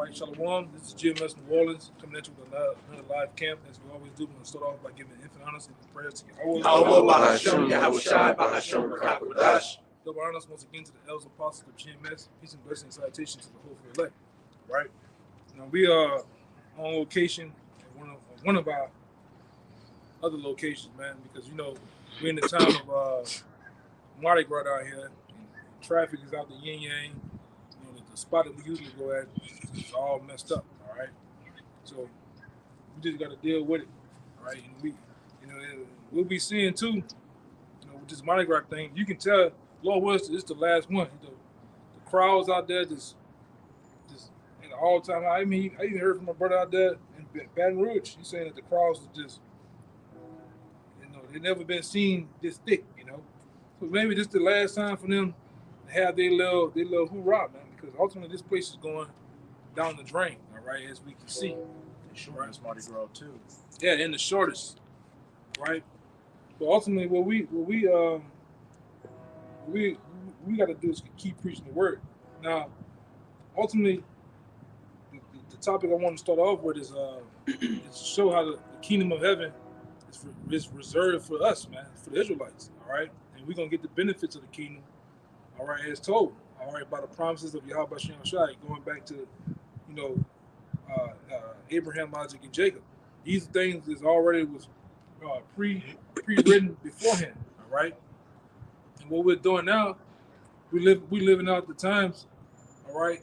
Right, Shalom. This is GMS New Orleans coming at you with another live camp. As we always do, we're going to start off by giving infinite honors and prayers to Yahweh. Allah Bahasham Yahushai Bahasham Rakakwadash. Double honors once again to the elders apostles of GMS. Peace and blessings and salutations to the whole for elect. Right? Now we are on location at one of our other locations, man, because you know we're in the time of Mardi Gras out here. And traffic is out the yin yang. You know, the spot that we usually go at is all messed up. All right, so we just got to deal with it. All right, and we, you know, we'll be seeing too. You know, with this Mardi Gras thing, you can tell Lord Willis is the last one. The crowds out there just in all time. I mean, I even heard from my brother out there in Baton Rouge. He's saying that the crowds is just, you know, they've never been seen this thick. You know, so maybe this is the last time for them to have their little hoorah, man. Because ultimately this place is going down the drain. All right, as we can see. The shortest Mardi Gras too. Yeah, and the shortest, right? But ultimately, what we got to do is keep preaching the word. Now, ultimately, the topic I want to start off with is to show how the kingdom of heaven is reserved for us, man, for the Israelites. All right, and we're gonna get the benefits of the kingdom. All right, as told. All right, by the promises of Yahweh Shem Shai, going back to, you know, Abraham, Isaac, and Jacob. These things is already was pre-written beforehand. All right, and what we're doing now, we living out the times. All right,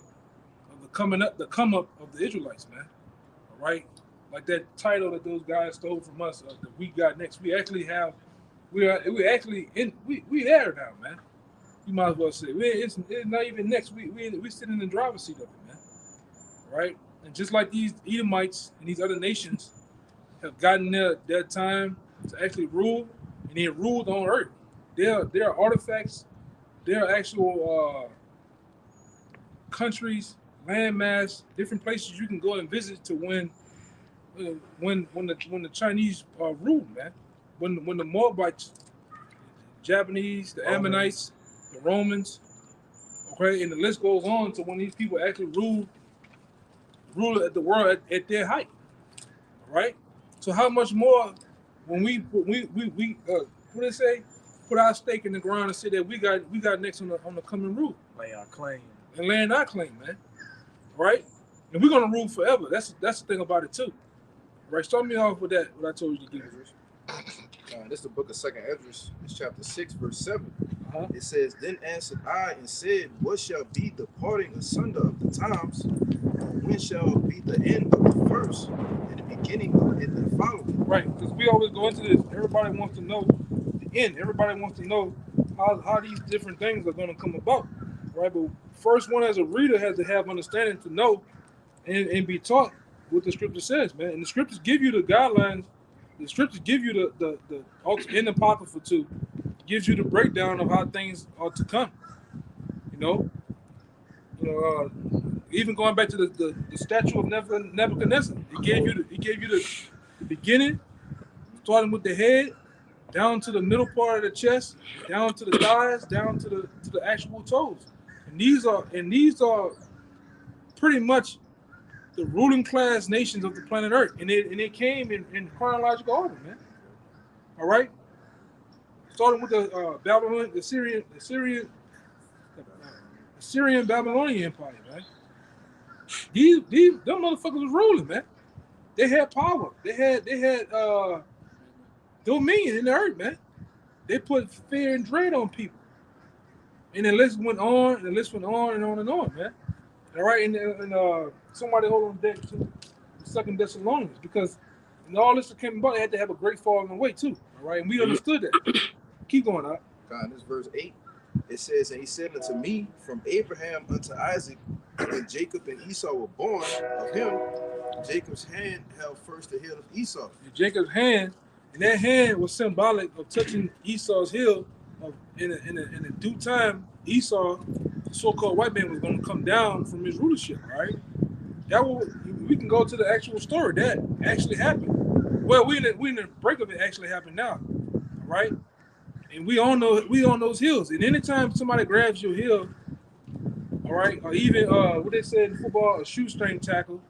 of the come up of the Israelites, man. All right, like that title that those guys stole from us. That we got next. We actually have. We there now, man. You might as well say it's not even next. We sitting in the driver's seat of it, man. Right? And just like these Edomites and these other nations have gotten their time to actually rule, and they ruled on earth. There are artifacts, there are actual countries, landmass, different places you can go and visit to when the Chinese ruled, man. When the Moabites, Japanese, the Ammonites, the Romans, okay, and the list goes on to when these people actually ruled at the world at their height, right? So how much more when we what they say, put our stake in the ground and say that we got next on the coming rule, Lay our claim. and laying our claim, man, right? And we're gonna rule forever. That's the thing about it too, right? Start me off with that. What I told you to do. This is the book of 2nd Esdras. It's chapter 6, verse 7. Uh-huh. It says, Then answered I and said, What shall be the parting asunder of the times? When shall be the end of the first and the beginning of it that followeth? Right, because we always go into this. Everybody wants to know the end. Everybody wants to know how these different things are going to come about, right? But first one as a reader has to have understanding to know and be taught what the scripture says, man. And the scriptures give you the guidelines. The scriptures give you the in the Apocrypha too, gives you the breakdown of how things are to come. You know, even going back to the statue of Nebuchadnezzar, it gave you the beginning, starting with the head, down to the middle part of the chest, down to the thighs, down to the actual toes. And these are pretty much the ruling class nations of the planet Earth, and it came in chronological order, man. All right, starting with the Babylon, the Syrian Babylonian Empire, man. These them motherfuckers was ruling, man. They had power. They had dominion in the earth, man. They put fear and dread on people, and the list went on, and the list went on and on and on, man. All right, and somebody hold on deck to 2nd Thessalonians, because when all this came about, they had to have a great falling away too. All right, and we understood that. Keep going, up. God, this verse 8. It says, And he said unto me, From Abraham unto Isaac, when Jacob and Esau were born of him, Jacob's hand held first the heel of Esau. And Jacob's hand, and that hand was symbolic of touching Esau's heel. In a due time, Esau, the so-called white man, was going to come down from his rulership. Right? We can go to the actual story that actually happened. Well, we in the break of it actually happened now, right? And we all know those hills. And anytime somebody grabs your heel, All right, or even what they say in football, a shoestring tackle,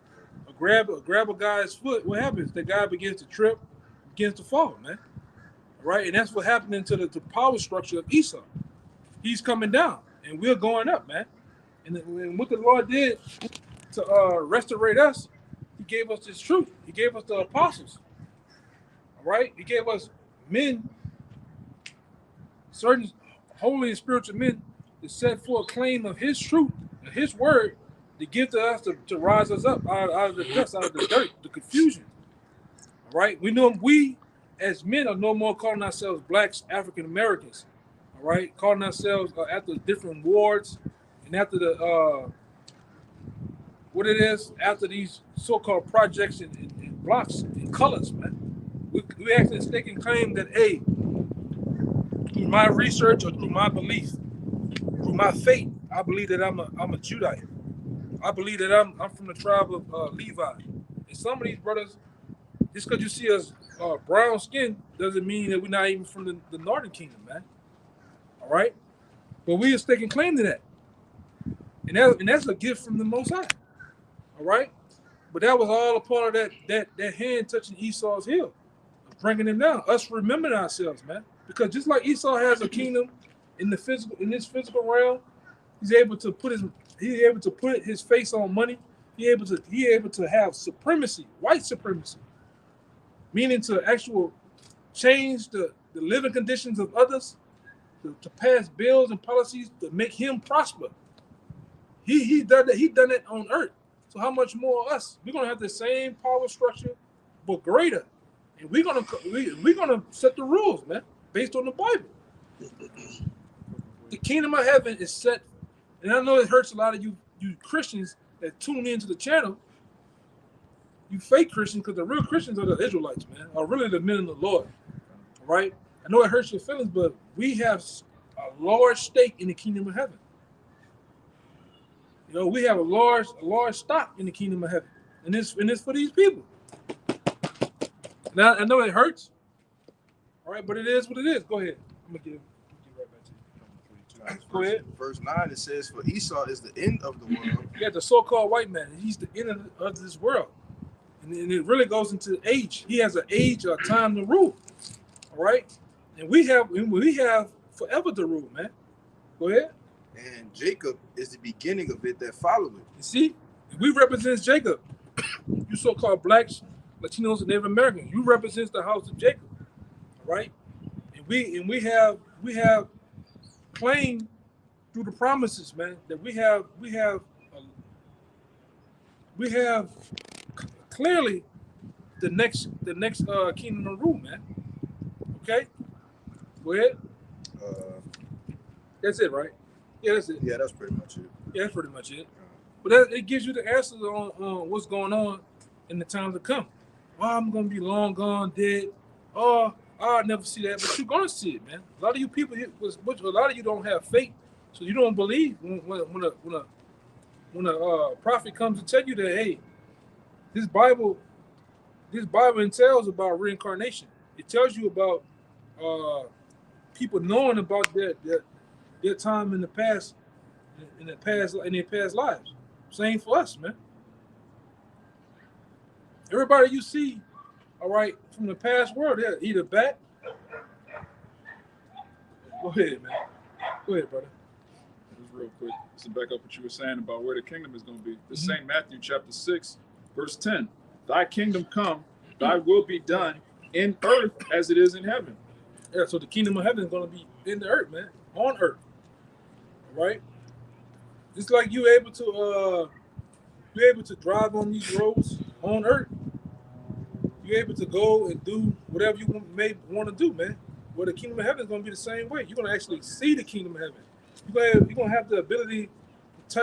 grab a guy's foot. What happens? The guy begins to trip, begins to fall, man. All right, and that's what happened to the power structure of Esau. He's coming down, and we're going up, man. And what the Lord did to restaurate us, He gave us this truth. He gave us the apostles. All right, He gave us men, certain holy and spiritual men, to set forth a claim of His truth and His word to give to us to rise us up out of the dust, out of the dirt, the confusion. All right, we as men are no more calling ourselves blacks, African Americans. All right, calling ourselves after different wards and after the what it is after these so-called projects and blocks and colors, man. We actually staking claim that, hey, through my research or through my belief, through my faith, I believe that I'm a Judite. I believe that I'm from the tribe of Levi. And some of these brothers, just because you see us brown skin, doesn't mean that we're not even from the northern kingdom, man. All right? But we are staking claim to that. And that's a gift from the Most High. All right? But that was all a part of that hand touching Esau's heel, bringing him down. Us remembering ourselves, man. Because just like Esau has a kingdom in this physical realm, he's able to put his face on money. He's able to have supremacy, white supremacy, meaning to actual change the living conditions of others, to pass bills and policies to make him prosper. He done that. He done it on earth. So how much more us? We're gonna have the same power structure, but greater, and we're gonna set the rules, man, based on the Bible. The kingdom of heaven is set, and I know it hurts a lot of you Christians that tune into the channel. You fake Christians, because the real Christians are the Israelites, man, are really the men of the Lord. All right? I know it hurts your feelings, but we have a large stake in the kingdom of heaven. You know, we have a large stock in the kingdom of heaven, and it's for these people. Now I know it hurts, all right, but it is what it is. Go ahead. I'm gonna get right back to you. Go ahead. Verse 9, it says, "For Esau is the end of the world." You got the so-called white man. He's the end of this world, and it really goes into age. He has an age or time to rule. All right, and we have forever to rule, man. Go ahead. And Jacob is the beginning of it that followed it. You see, we represent Jacob. You so-called blacks, Latinos, and Native Americans. You represent the house of Jacob, all right? And we have claim through the promises, man, that we have clearly the next kingdom to rule, man. Okay, go ahead. That's it, right? Yeah, that's it. Yeah, that's pretty much it. Yeah, that's pretty much it. But it gives you the answers on what's going on in the time to come. Oh, I'm going to be long gone, dead. Oh, I'll never see that. But you're going to see it, man. A lot of you people, a lot of you don't have faith, so you don't believe when a prophet comes to tell you that, hey, this Bible entails about reincarnation. It tells you about people knowing about their time in their past lives. Same for us, man. Everybody you see, all right, from the past world, they're either back. Go ahead, man. Go ahead, brother. Just real quick, to back up what you were saying about where the kingdom is going to be. The St. Matthew chapter 6, verse 10. Thy kingdom come, thy will be done in earth as it is in heaven. Yeah, so the kingdom of heaven is going to be in the earth, man, on earth. All right? It's like you're able to drive on these roads on earth. You're able to go and do whatever you may want to do, man. Well, the kingdom of heaven is going to be the same way. You're going to actually see the kingdom of heaven. You're going to have the ability to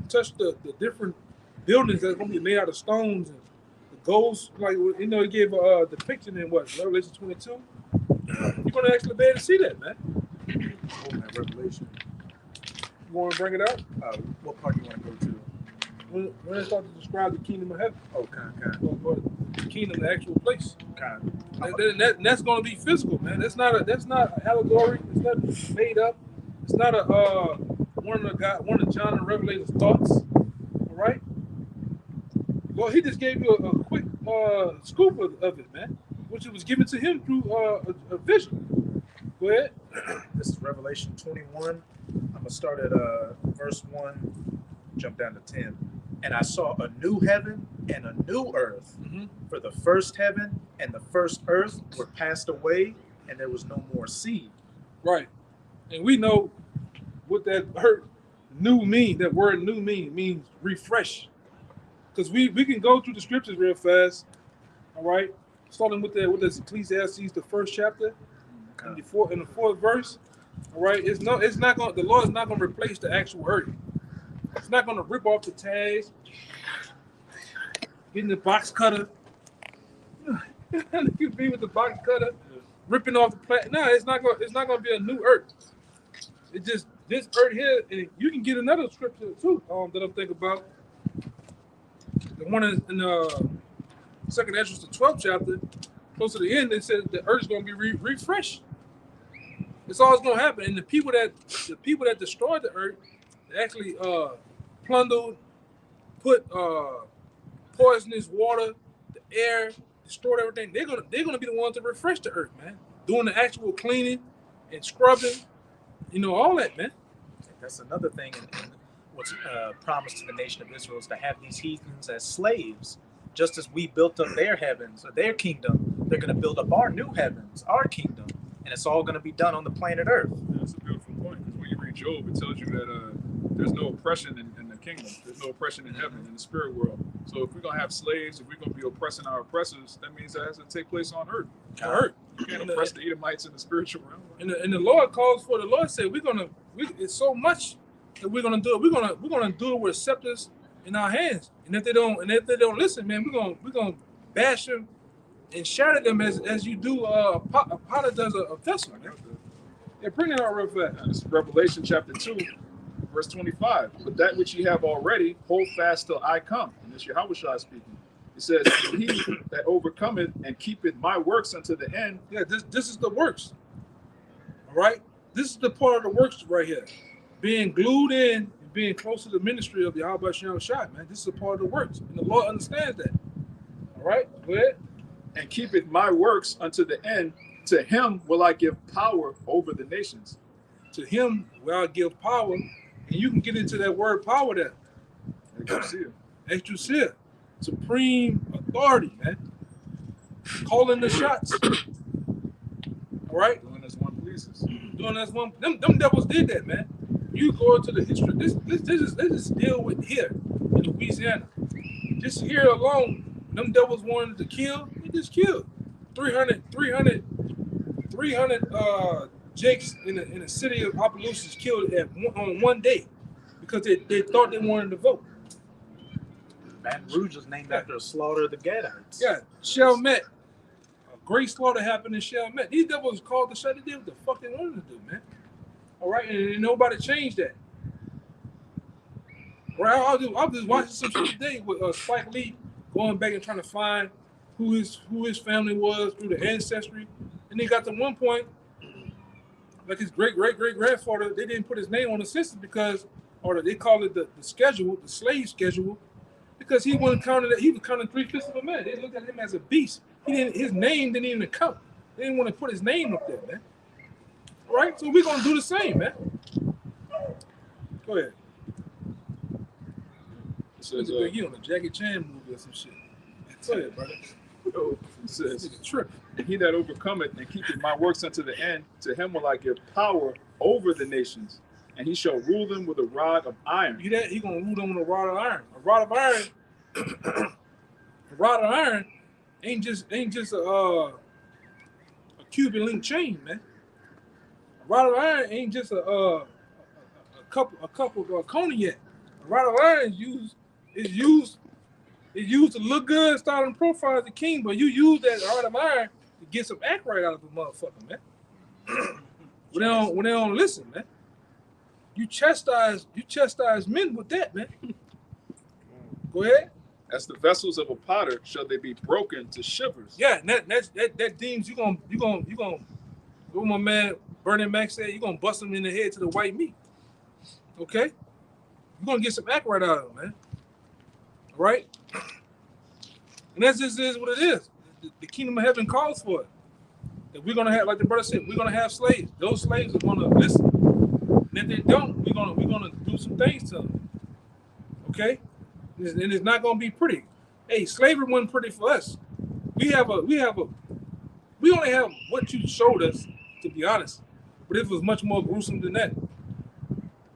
touch the different buildings that's going to be made out of stones and the golds. Like, you know, it gave a depiction in what, Revelation 22. You're going to actually be able to see that, man. Oh, man, Revelation. You want to bring it out? What part do you want to go to? When it starts to describe the kingdom of heaven. Oh, kind. Or the kingdom, the actual place. Kind. And that's going to be physical, man. That's not an allegory. It's not made up. It's not one of John the Revelator's thoughts. All right. Well, he just gave you a quick scoop of it, man, which it was given to him through a vision. Go ahead. This is Revelation 21. I'm gonna start at verse 1, jump down to 10. And I saw a new heaven and a new earth. Mm-hmm. For the first heaven and the first earth were passed away, and there was no more sea. Right. And we know what that new mean. That word new means refresh. Because we can go through the scriptures real fast. All right. Starting with Ecclesiastes, the first chapter, in the fourth verse. All right. The Lord is not gonna replace the actual earth. It's not gonna rip off the tags, getting the box cutter. You be with the box cutter, ripping off the plant. No, it's not gonna be a new earth. It's just this earth here, and you can get another scripture too that I'm thinking about. The one in Second Ezra, the 12th chapter, close to the end, they said the earth is gonna be refreshed. It's always gonna happen, and the people that destroyed the earth, they actually plundered, put poisonous water, the air, destroyed everything. They're gonna be the ones to refresh the earth, man. Doing the actual cleaning and scrubbing, all that, man. That's another thing in what's promised to the nation of Israel is to have these heathens as slaves. Just as we built up their heavens or their kingdom, they're going to build up our new heavens, our kingdom, and it's all going to be done on the planet Earth. Yeah, that's a beautiful point. Because when you read Job, it tells you that there's no oppression in the kingdom. There's no oppression in heaven, in the spirit world. So if we're going to have slaves, if we're going to be oppressing our oppressors, that means that has to take place on earth. You can't oppress the Edomites in the spiritual realm. And the Lord calls for, the Lord said, it's so much that we're gonna do it. We're gonna do it with scepters in our hands. And if they don't listen, man, we're gonna bash them and shatter them as you do a potter does a vessel, man. Yeah, bring it out real fast. This is Revelation chapter 2, verse 25. But that which ye have already, hold fast till I come. And this Yahushua speaking. It says, he that overcometh and keepeth my works unto the end. Yeah, this is the works. All right? This is the part of the works right here. Being glued in and being close to the ministry of Yahweh Shem Shai, man. This is a part of the works. And the Lord understands that. All right? Go ahead. And keepeth my works unto the end. To him will I give power over the nations. To him will I give power. And you can get into that word power there. Exousia. Supreme authority, man. Calling the shots. All right? Doing as one pleases. Doing as one. Them devils did that, man. You go into the history. Let's just deal with here in Louisiana. Just here alone, them devils wanted to kill. They just killed 300 Jakes in the city of Opelousas killed on one day because they thought they wanted to vote. Baton Rouge was named after a slaughter of the Gadites. Yeah, Chalmette. A great slaughter happened in Chalmette. These devils called to shut it down. What the fuck they wanted to do, man? All right, and nobody changed that. Right, I was just watching some shit today with Spike Lee going back and trying to find who his family was through the ancestry, and they got to one point, like his great grandfather, they didn't put his name on the census because, or they call it the schedule, the slave schedule, because he wasn't counted. He was counting 3/5 of a man. They looked at him as a beast. His name didn't even count. They didn't want to put his name up there, man. All right, so we're gonna do the same, man. Go ahead. It says, You on a Jackie Chan movie or some shit. Go ahead, brother. it says, It's a trip. and he that overcometh and keepeth my works unto the end, to him will I give power over the nations, and he shall rule them with a rod of iron. You that he gonna rule them with a rod of iron. A rod of iron. A rod of iron ain't just a Cuban link chain, man. A rod of iron ain't just a cup of cognac. A rod of iron is used to look good, start and profile as a king, but you use that rod of iron to get some act right out of a motherfucker, man. when they don't listen, man. You chastise men with that, man. Go ahead. As the vessels of a potter shall they be broken to shivers. Yeah, and that deems you gonna what my man Bernie Mac said, you gonna bust him in the head to the white meat. Okay? You're gonna get some act right out of them, man. All right? And that just is what it is. The kingdom of heaven calls for it. That we're gonna have, like the brother said, we're gonna have slaves. Those slaves are gonna listen. And if they don't, we're gonna do some things to them. Okay? And it's not gonna be pretty. Hey, slavery wasn't pretty for us. We only have what you showed us, to be honest. But it was much more gruesome than that.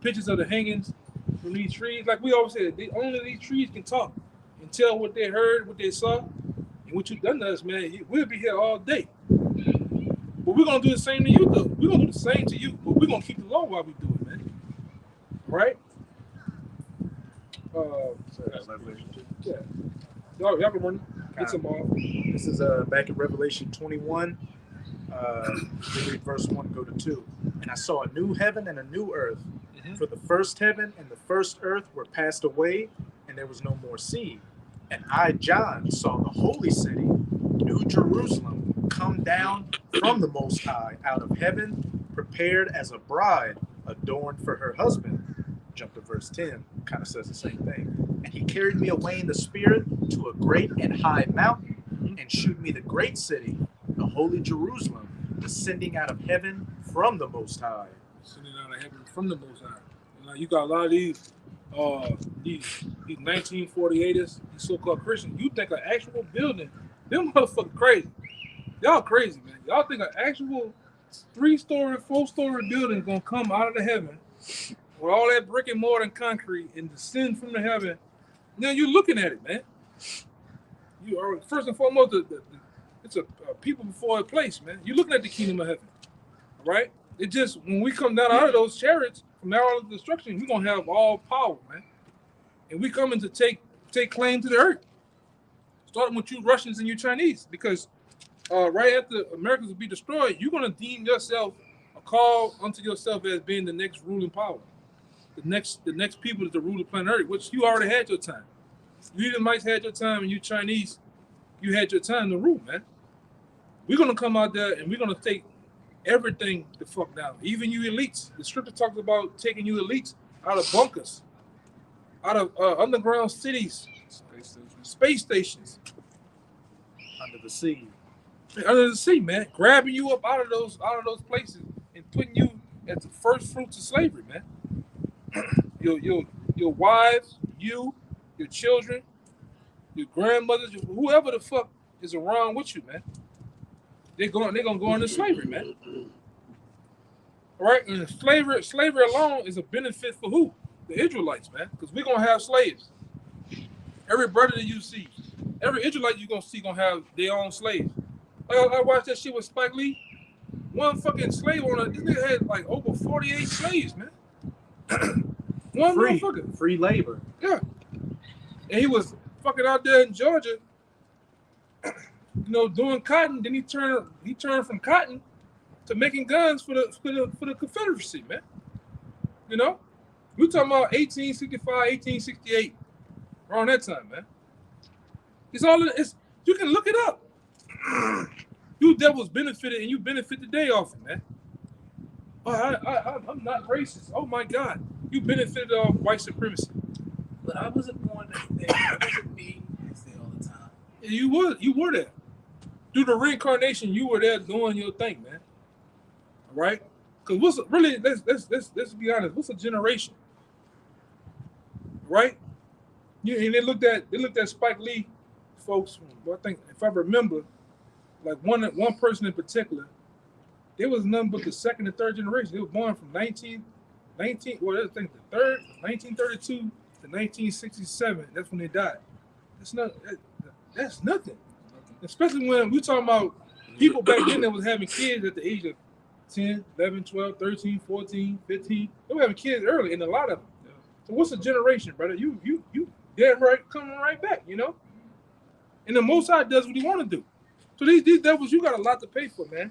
Pictures of the hangings from these trees, like we always said, only these trees can talk and tell what they heard, what they saw, and what you've done to us, man. We'll be here all day. But we're gonna do the same to you, though. We're gonna do the same to you, but we're gonna keep the law while we do it, man. All right? Yeah. Y'all can run. Get some off. This is back in Revelation 21. We read verse 1, go to 2. And I saw a new heaven and a new earth. For the first heaven and the first earth were passed away, and there was no more sea. And I, John, saw the holy city, New Jerusalem, come down from the Most High out of heaven, prepared as a bride adorned for her husband. Jump to verse 10, kind of says the same thing. And he carried me away in the spirit to a great and high mountain, and shewed me the great city, the holy Jerusalem, descending out of heaven from the Most High. Sending out of heaven from the Most High. You got a lot of these 1948ers, these so-called Christians. You think an actual building, them motherfuckers crazy. Y'all crazy, man. Y'all think an actual 3-story, 4-story building gonna come out of the heaven with all that brick and mortar and concrete and descend from the heaven? Now you're looking at it, man. You are first and foremost, it's a people before a place, man. You're looking at the kingdom of heaven, right? It just when we come down out of those chariots from now on to destruction, we're gonna have all power, man. And we coming to take claim to the earth. Starting with you Russians and you Chinese, because right after Americans will be destroyed, you're gonna deem yourself a call unto yourself as being the next ruling power, the next people to rule the planet Earth, which you already had your time. You Edomites had your time, and you Chinese, you had your time to rule, man. We're gonna come out there and we're gonna take everything the fuck down, even you elites. The scripture talks about taking you elites out of bunkers, out of underground cities, space stations, Under the sea. man, grabbing you up out of those places and putting you at the first fruits of slavery, man. Your wives, your children, your grandmothers, whoever the fuck is around with you, man. They're gonna go into slavery, man. All right, and slavery alone is a benefit for who? The Israelites, man, because we're gonna have slaves. Every brother that you see, every Israelite you're gonna see gonna have their own slaves. I watched that shit with Spike Lee. One fucking slave owner, this nigga had like over 48 slaves, man. One motherfucker. Free labor. Yeah. And he was fucking out there in Georgia, doing cotton. Then he turned from cotton to making guns for the Confederacy, man. We're talking about 1865, 1868, around that time, man. You can look it up. You devils benefited, and you benefit today off it, man. Oh, I'm not racist. Oh my God, you benefited off white supremacy. But I wasn't born there. It wasn't me. I say all the time. You were there. Through the reincarnation, you were there doing your thing, man. All right? Because let's be honest, what's a generation? Right? And they looked at Spike Lee folks, I think, if I remember, like one person in particular, there was none but the second and third generation. They were born from 1932 to 1967. That's when they died. That's nothing. Especially when we're talking about people back then that was having kids at the age of 10, 11, 12, 13, 14, 15. They were having kids early, and a lot of them. So what's a generation, brother? You damn right coming right back, And the Most High does what he want to do. So these devils, you got a lot to pay for, man.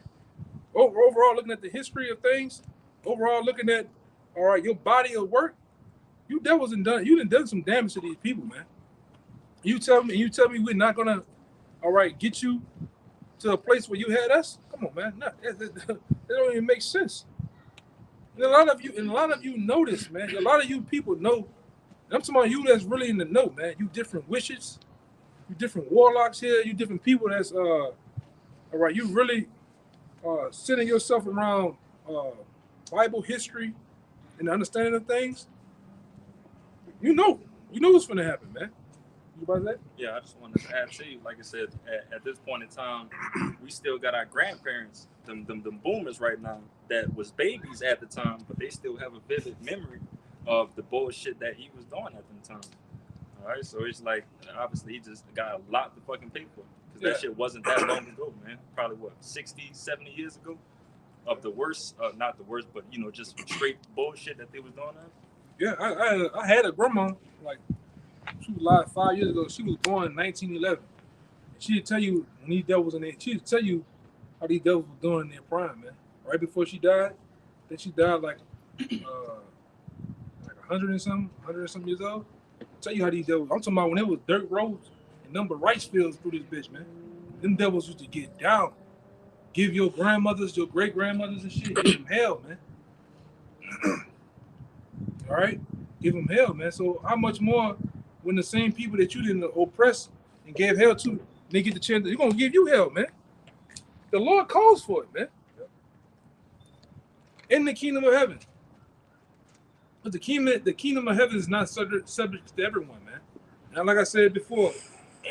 Overall, looking at the history of things, overall looking at, all right, your body of work, you devils done some damage to these people, man. You tell me we're not gonna, all right, get you to a place where you had us? Come on, man. No, that don't even make sense. And a lot of you know this, man. A lot of you people know. I'm talking about you that's really in the know, man. You different witches, you different warlocks here, you different people that's all right. You really centering yourself around Bible history and the understanding of things. You know what's gonna happen, man. You about that? Yeah, I just wanted to add to you, like I said, at this point in time, we still got our grandparents, them boomers right now, that was babies at the time, but they still have a vivid memory of the bullshit that he was doing at the time. All right, so it's like, obviously, he just got a lot to fucking pay for, because that shit wasn't that long ago, man. Probably, what, 60, 70 years ago? Of the worst, not the worst, but, you know, just straight bullshit that they was doing that. Yeah, I had a grandma, like, she was alive 5 years ago. She was born in 1911. She'd tell you when these devils in there, she'd tell you how these devils were doing in their prime, man. Right before she died, then she died like 100 and something years old. I'll tell you how these devils, I'm talking about when it was dirt roads and number of rice fields through this bitch, man. Them devils used to get down. Give your grandmothers, your great grandmothers and shit, give them hell, man. All right? Give them hell, man. So how much more when the same people that you didn't oppress and gave hell to, they get the chance, they're going to give you hell, man. The Lord calls for it, man. In the kingdom of heaven. But the kingdom of heaven is not subject to everyone, man. Now, like I said before,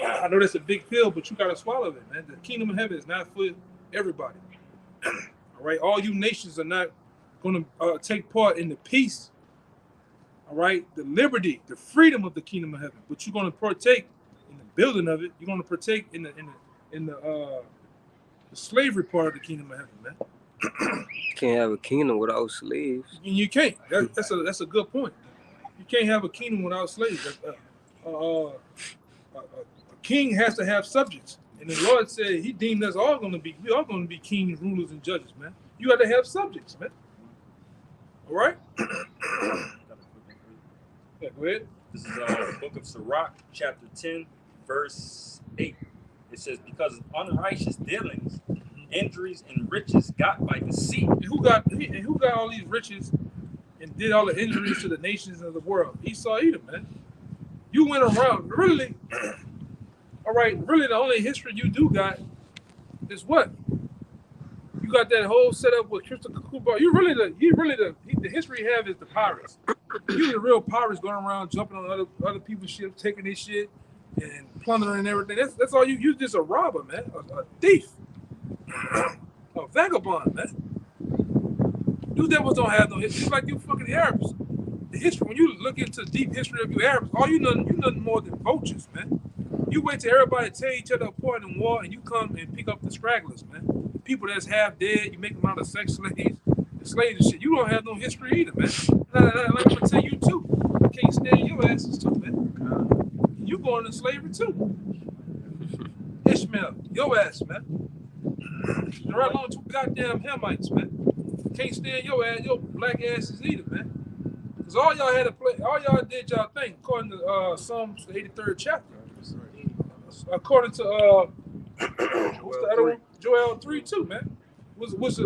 I know that's a big pill, but you got to swallow it, man. The kingdom of heaven is not for everybody. All right? All you nations are not going to take part in the peace, all right, the liberty, the freedom of the kingdom of heaven, but you're going to partake in the building of it. You're going to partake in the slavery part of the kingdom of heaven, man. Can't have a kingdom without slaves. You can't. That's a good point. You can't have a kingdom without slaves. A king has to have subjects, and the Lord said He deemed us all going to be. We are going to be kings, rulers, and judges, man. You got to have subjects, man. All right. Yeah, go ahead. This is the book of Sirach, chapter 10, verse 8. It says, because of unrighteous dealings, injuries, and riches got by deceit. And who got all these riches and did all the injuries to the nations of the world? Esau, Edom, man. You went around, really, all right, really the only history you do got is what? You got that whole setup with Christopher Cooper. The history you have is the pirates. You the real pirates going around jumping on other people's ships, taking their shit and plundering and everything. That's all you. You just a robber, man, a thief, a vagabond, man. You devils don't have no history. It's like you fucking Arabs. The history, when you look into the deep history of you Arabs, all you nothing more than vultures, man. You wait till everybody tear each other apart in war, and you come and pick up the stragglers, man. People that's half dead, you make them out of sex slaves, and slaves and shit. You don't have no history either, man. I'm gonna tell you too. I can't stand your asses too, man. You going into slavery too. Ishmael, your ass, man. You're right along two goddamn Hamites, man. Can't stand your ass, your black asses either, man. Cause all y'all had to play, all y'all did y'all thing, according to Psalms the 83rd chapter. According to what's the other one? Joel 3:2, man. Which was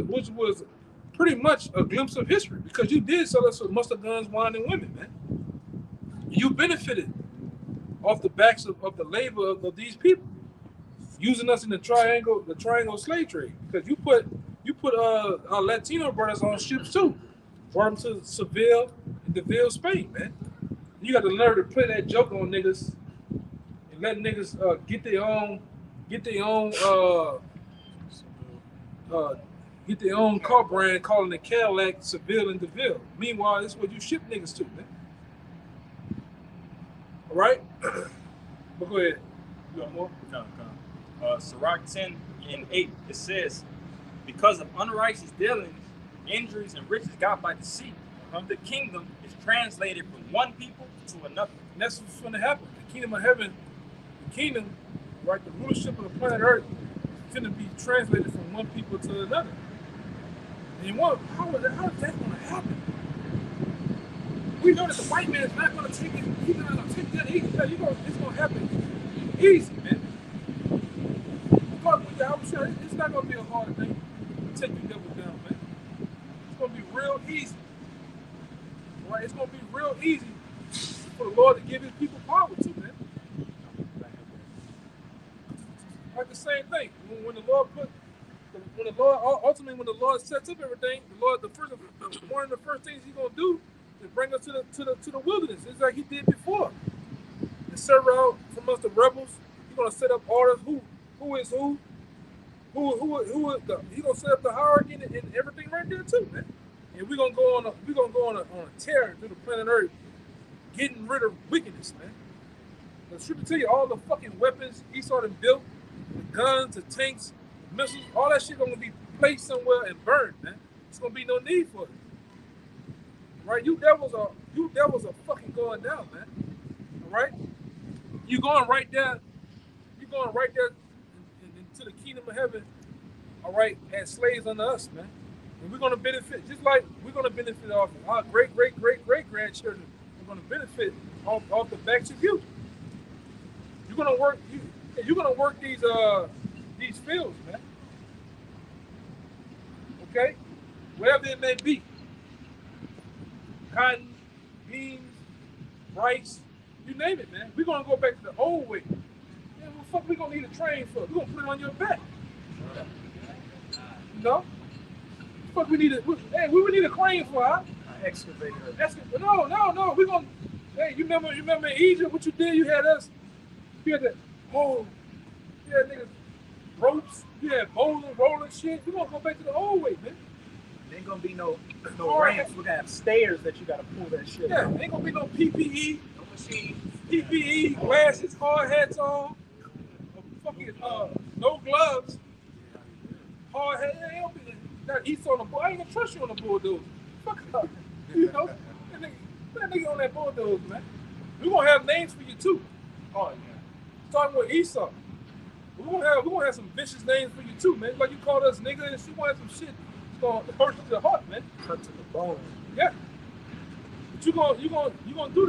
pretty much a glimpse of history, because you did sell us mustard guns, wine, and women, man. You benefited off the backs of the labor of these people, using us in the triangle slave trade. Because you put our Latino brothers on ships too, brought them to Seville and Deville, Spain, man. You got to learn to play that joke on niggas and let niggas get their own car brand, calling it Cadillac, Seville, and Deville. Meanwhile, this is what you ship niggas to, man. All right? But go ahead. You got more? Sirach 10 and 8, it says, because of unrighteous dealings, injuries, and riches got by deceit, the kingdom is translated from one people to another. And that's what's going to happen. The kingdom of heaven, right, the rulership of the planet Earth is going to be translated from one people to another. And how is that going to happen? We know that the white man is not going to take it. He's not going to take that easy. It's going to happen easy, man. It's not going to be a hard thing to take you devils down, man. It's going to be real easy. same thing. When the Lord ultimately when the Lord sets up everything, one of the first things He's gonna do is bring us to the wilderness. It's like He did before. And serve out from us the rebels. He's gonna set up orders. Who is who? Who is the? He's gonna set up the hierarchy and everything right there too, man. And we're gonna go on a tear through the planet Earth, getting rid of wickedness, man. The truth to tell you, all the fucking weapons Esau done built, the guns, the tanks, missiles, all that shit gonna be placed somewhere and burned, man. There's gonna be no need for it. Right? You devils are fucking going down, man. All right? You're going right there into the kingdom of heaven, all right, as slaves under us, man. And we're gonna benefit, just like we're gonna benefit off our great grandchildren. We're gonna benefit off the backs of you. You're gonna work these fields, man. Okay? Whatever it may be. Cotton, beans, rice, you name it, man. We're gonna go back to the old way. Man, what the fuck we gonna need a train for? We're gonna put it on your back. You know? What we need we would need a crane for, huh? Excavator. No. We're gonna you remember in Egypt what you did? You had niggas ropes, you had bowling, rolling shit. We're gonna go back to the old way, man. There ain't gonna be no ramps. We're gonna have stairs that you gotta pull that shit. Yeah, there ain't gonna be no PPE, no machine, PPE, glasses, hard hats on, fucking no gloves, hard hat. That Esau on the bull. I ain't gonna trust you on the bulldozer. Fuck up, you know. That nigga on that bulldozer, man. We gonna have names for you too. Oh yeah. Starting with Esau. We gonna have some vicious names for you too, man. Like you called us nigga and she wanted some shit. It's gonna hurt to the heart, man. Cut to the bone. Yeah. But you gonna do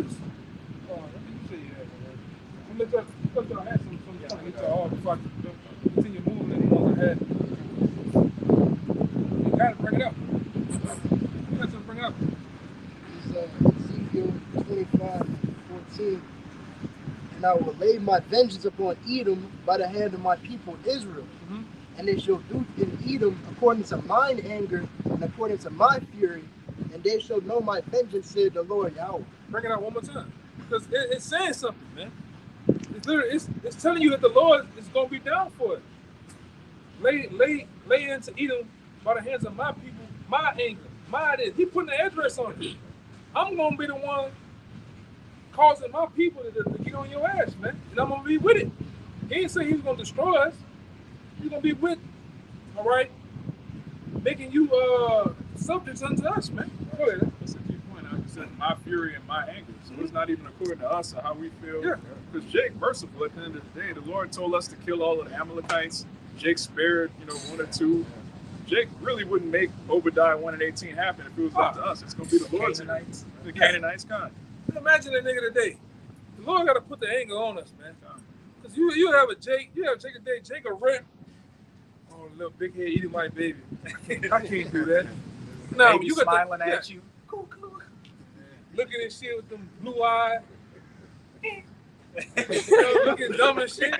this. Oh, let me see that, man. I'm gonna let y'all have some let y'all all before I continue moving and on ahead. You gotta bring it up. You gotta bring it up. Ezekiel 25:14. And I will lay my vengeance upon Edom by the hand of my people Israel. Mm-hmm. And they shall do in Edom according to mine anger and according to my fury, and they shall know my vengeance, said the Lord Yahweh. Bring it out one more time. Because it's saying something, man. It's telling you that the Lord is going to be down for it. Lay into Edom by the hands of my people, my anger, my this. He putting the address on it. I'm going to be the one causing my people to get on your ass, man. And I'm going to be with it. He ain't saying he's going to destroy us. He's going to be with, all right, making you subjects unto us, man. Go ahead. That's a key point. Like you said, my fury and my anger. So it's not even according to us or how we feel. Yeah. Because Jake merciful at the end of the day. The Lord told us to kill all of the Amalekites. Jake spared, 1 or 2. Jake really wouldn't make Obadiah 1:18 happen if it was up to us. It's going to be the Lord's Canaanites. The Canaanites God. Imagine that nigga today. The Lord got to put the anger on us, man. Because you have Jake today, Jake a rip. Oh, little big head eating my baby. I can't do that. No, Baby you got smiling at you. Looking at shit with them blue eyes. Looking dumb and shit.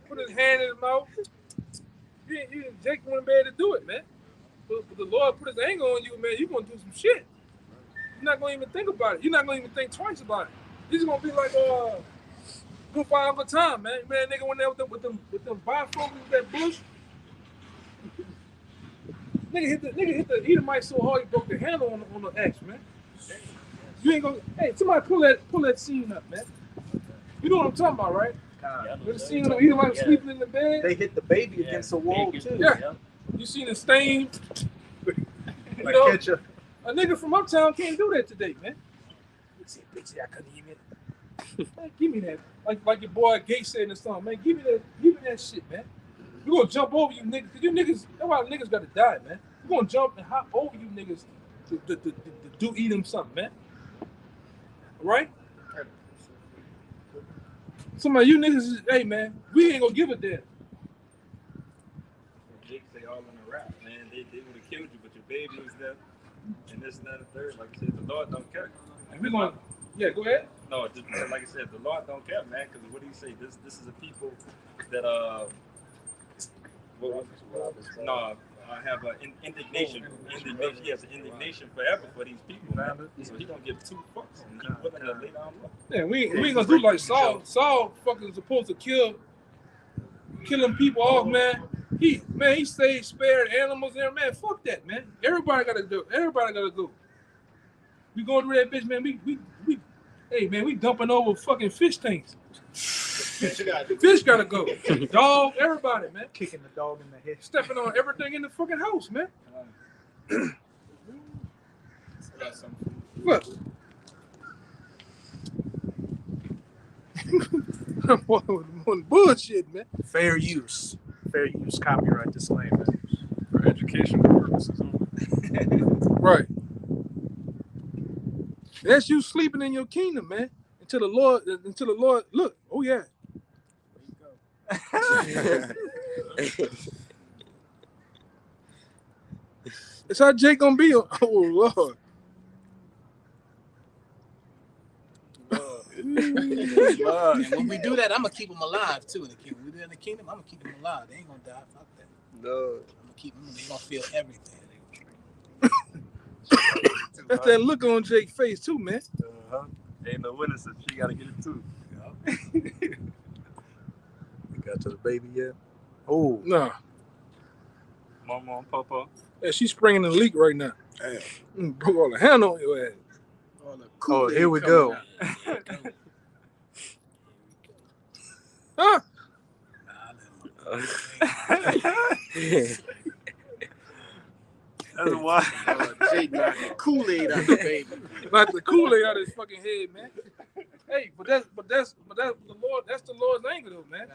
Put his hand in his mouth. Jake wouldn't be able to do it, man. But the Lord put his anger on you, man. You're going to do some shit. You're not going to even think about it. You're not going to even think twice about it. This is going to be like good for over time, man. Man, nigga went there with them bifocals with that bush. Nigga hit the Edomite so hard he broke the handle on the axe, man. You ain't gonna. Hey, somebody pull that scene up, man. You know what I'm talking about, right? You seen the Edomite sleeping in the bed? They hit the baby against the wall too. Yeah. You seen the stain? A nigga from uptown can't do that today, man. Bitch, I couldn't even. Man, give me that. Like your boy Gates said in the song, man. Give me that shit, man. We gonna jump over you niggas. Cause you niggas, that's why niggas gotta die, man. We gonna jump and hop over you niggas to do eat them something, man. Right? Some of you niggas, hey man, we ain't gonna give a damn. Jake say all in a rap, man. They would have killed you, but your baby was there. And this and that and third. Like I said, the Lord don't care. And we gonna, yeah, go ahead. No, No, just, like I said, the Lord don't care, man. Because what do you say? This is a people that have an indignation. He has an indignation forever for these people, man. So he don't give two fucks. And he's willing to lay down low. Yeah, we ain't gonna do like Saul. Saul fucking supposed to killing people off, man. He saved, spared animals there, man. Fuck that, man. Everybody gotta do. Everybody gotta go. We going through that bitch, man. We hey man, we dumping over fucking fish tanks. Fish gotta go. Dog, everybody, man. Kicking the dog in the head. Stepping on everything in the fucking house, man. Look. Bullshit, man. Fair use copyright disclaimer. For educational purposes only. Right. That's you sleeping in your kingdom, man. Until the Lord look. Oh yeah. It's how Jake gonna be. Oh Lord. And when we do that, I'm gonna keep them alive too. In the kingdom, we do in the kingdom. I'm gonna keep them alive. They ain't gonna die. Fuck that. No. I'm gonna keep them. They gonna feel everything. That's that look on Jake's face too, man. Ain't no witness, she gotta get it too. You got to the baby yet? Oh, Nah. Mama and Papa. Yeah, she's springing the leak right now. Damn. Broke all the hand on your ass. All the oh, Kool-Aid here we coming go. out. Huh? That's why. Jake knocking Kool-Aid out the baby. Not the Kool-Aid out of his fucking head, man. Hey, but that's the Lord. That's the Lord's anger, though, man.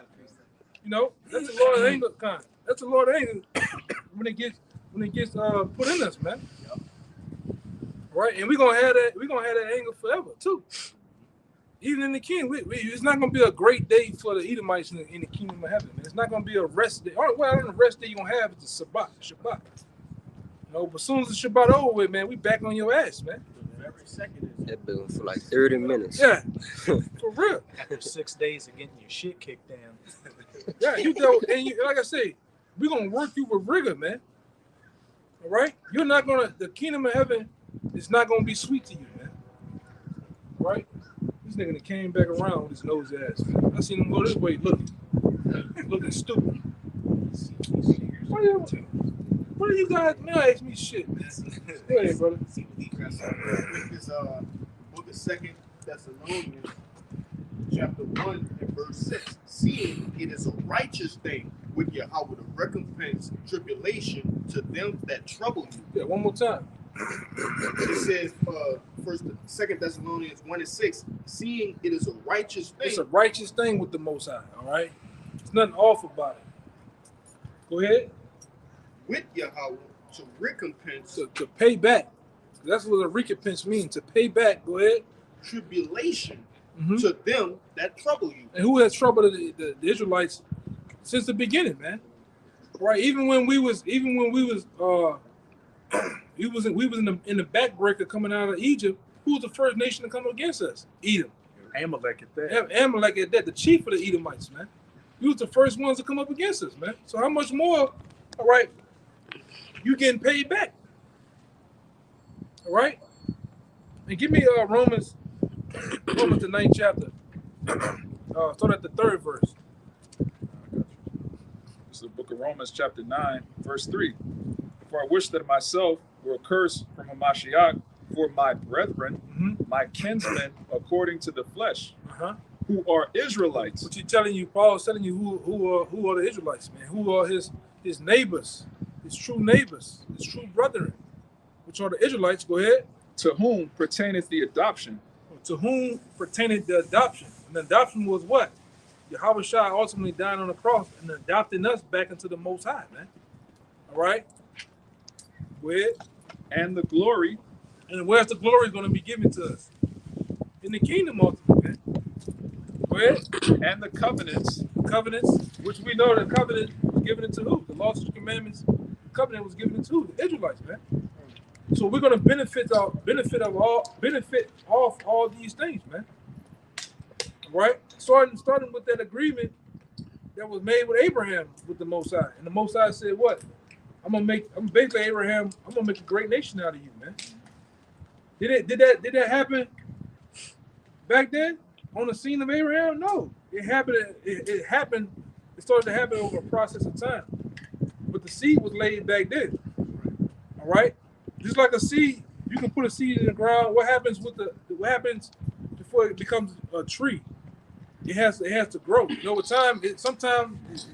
You know, that's the Lord's anger kind. That's the Lord's anger when it gets put in us, man. Right, and we're gonna have that anger forever too. Even in the kingdom, it's not gonna be a great day for the Edomites in the kingdom of heaven, man. It's not gonna be a rest day. Well, the rest day you're gonna have is the Shabbat. You know, but as soon as the Shabbat over with, man, we back on your ass, man. Every second is That been for like 30 minutes. Yeah, for real. After 6 days of getting your shit kicked down. Yeah, you know, and like I say, we're gonna work you with rigor, man. All right, the kingdom of heaven is not gonna be sweet to you, man. All right, this nigga that came back around with his nose ass, man. I seen him go this way, looking stupid. What are you guys? Man, ask me shit, man. Go ahead, brother. This book of 2 Thessalonians, chapter 1 and verse 6. Seeing it is a righteous thing with Yahweh to recompense tribulation to them that trouble you. Yeah, one more time. It says, 2 Thessalonians 1 and 6. Seeing it is a righteous thing. It's a righteous thing with the Most High. All right, there's nothing off about it. Go ahead. With Yahweh to recompense To pay back. That's what a recompense means. To pay back. Go ahead. tribulation Mm-hmm. to them that trouble you. And who has troubled the Israelites since the beginning, man? Right? Even when we was in the backbreaker coming out of Egypt. Who was the first nation to come against us? Edom. Amalek at that. Amalek at that, the chief of the Edomites, man. He was the first ones to come up against us, man. So how much more? All right, you getting paid back. All right, and give me Romans the 9th chapter. Start at the 3rd verse. This is the book of Romans, chapter 9, verse 3. For I wish that myself were cursed from a Mashiach for my brethren, my kinsmen, according to the flesh, who are Israelites. What you telling you? Paul's telling you who are the Israelites, man? Who are his neighbors, his true neighbors, his true brethren, which are the Israelites. Go ahead. To whom pertaineth the adoption? To whom pertained the adoption? And the adoption was what? Yahweh Shai ultimately died on the cross and adopting us back into the Most High, man. All right. Go ahead. And the glory. And where's the glory going to be given to us? In the kingdom, ultimately, man. Go ahead. And the covenants. Which we know the covenant was given it to who? The laws and commandments. The covenant was given it to who? The Israelites, man. So we're going to benefit off all these things, man. right? Starting with that agreement that was made with Abraham with the Most High, and the Most High said, "What? I'm basically Abraham. I'm gonna make a great nation out of you, man." Did that happen back then on the scene of Abraham? No, it happened. It happened. It started to happen over a process of time, but the seed was laid back then. All right, just like a seed, you can put a seed in the ground. What happens before it becomes a tree? It has to grow. You know, with time, sometimes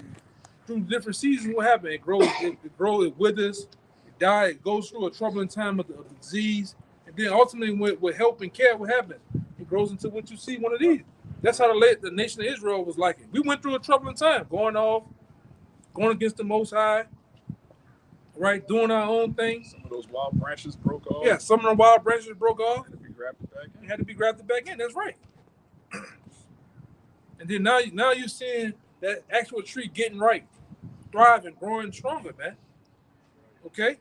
through different seasons, what happens? It grows, it withers, it dies, it goes through a troubling time of the disease, and then ultimately with help and care, what happens? It grows into what you see one of these. That's how the nation of Israel was like it. We went through a troubling time, going against the Most High, right? Doing our own thing. Some of those wild branches broke off. Yeah, some of the wild branches broke off. Had to be grafted back in. It had to be grafted back in. That's right. And then now you're seeing that actual tree getting right, thriving, growing stronger, man. Okay?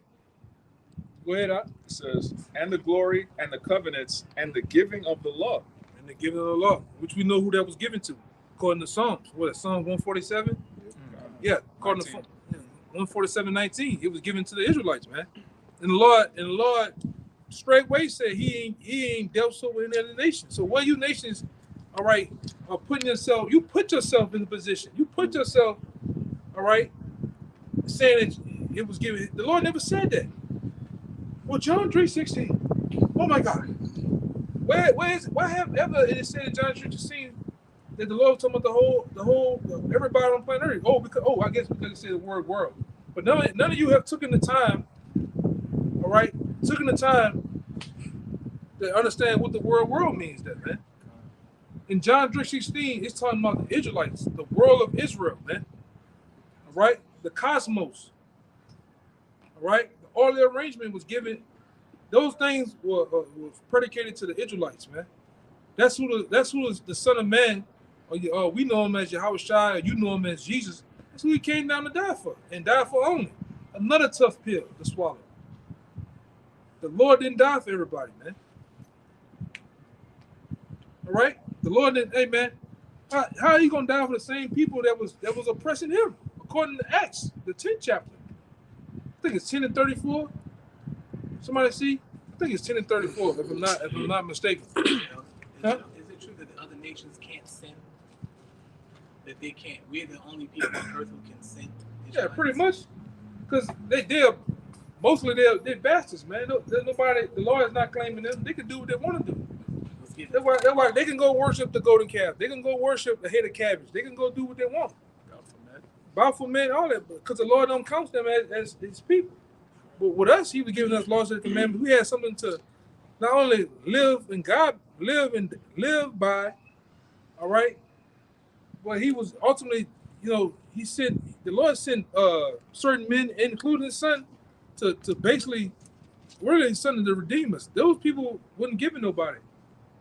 Go ahead, Doc. It says, and the glory and the covenants and the giving of the law. And the giving of the law, which we know who that was given to, according to Psalms. What, Psalm 147? Yeah, according to 147:19. It was given to the Israelites, man. And the Lord straightway said he ain't dealt so with any other nation. So what you nations, all right, are putting yourself, you put yourself in the position. You put yourself, all right, saying that it was given. The Lord never said that. Well, John 3:16. Oh my God. Where is it? Why have ever it is said in John 3:16 that the Lord was talking about the whole everybody on planet Earth? I guess because it said the word world. But none of you have taken the time, all right, to understand what the word world means, that man. In John 3:16, it's talking about the Israelites, the world of Israel, man. All right, the cosmos. All right, all the arrangement was given. Those things were predicated to the Israelites, man. That's who the Son of Man, or we know him as Yahushua, or you know him as Jesus. That's who he came down to die for, and die for only. Another tough pill to swallow. The Lord didn't die for everybody, man. All right, the Lord didn't. Hey, man, how are you gonna die for the same people that was oppressing him? According to Acts, the 10th chapter. I think it's 10 and 34. Somebody see? I think it's 10 and 34, if I'm not mistaken. Is Huh? it true that the other nations can't sin? That they can't? We're the only people on earth who can sin. Yeah, pretty much. Because they're mostly bastards, man. There's nobody. The Lord is not claiming them. They can do what they want to do. That's why they can go worship the golden calf. They can go worship the head of cabbage. They can go do what they want. Baphomet, all that, because the Lord don't count them as his people. But with us, he was giving us laws and commandments. We had something to not only live by, all right, but he was ultimately, the Lord sent certain men, including his son, to basically, really his son to redeem us. Those people wouldn't give it nobody.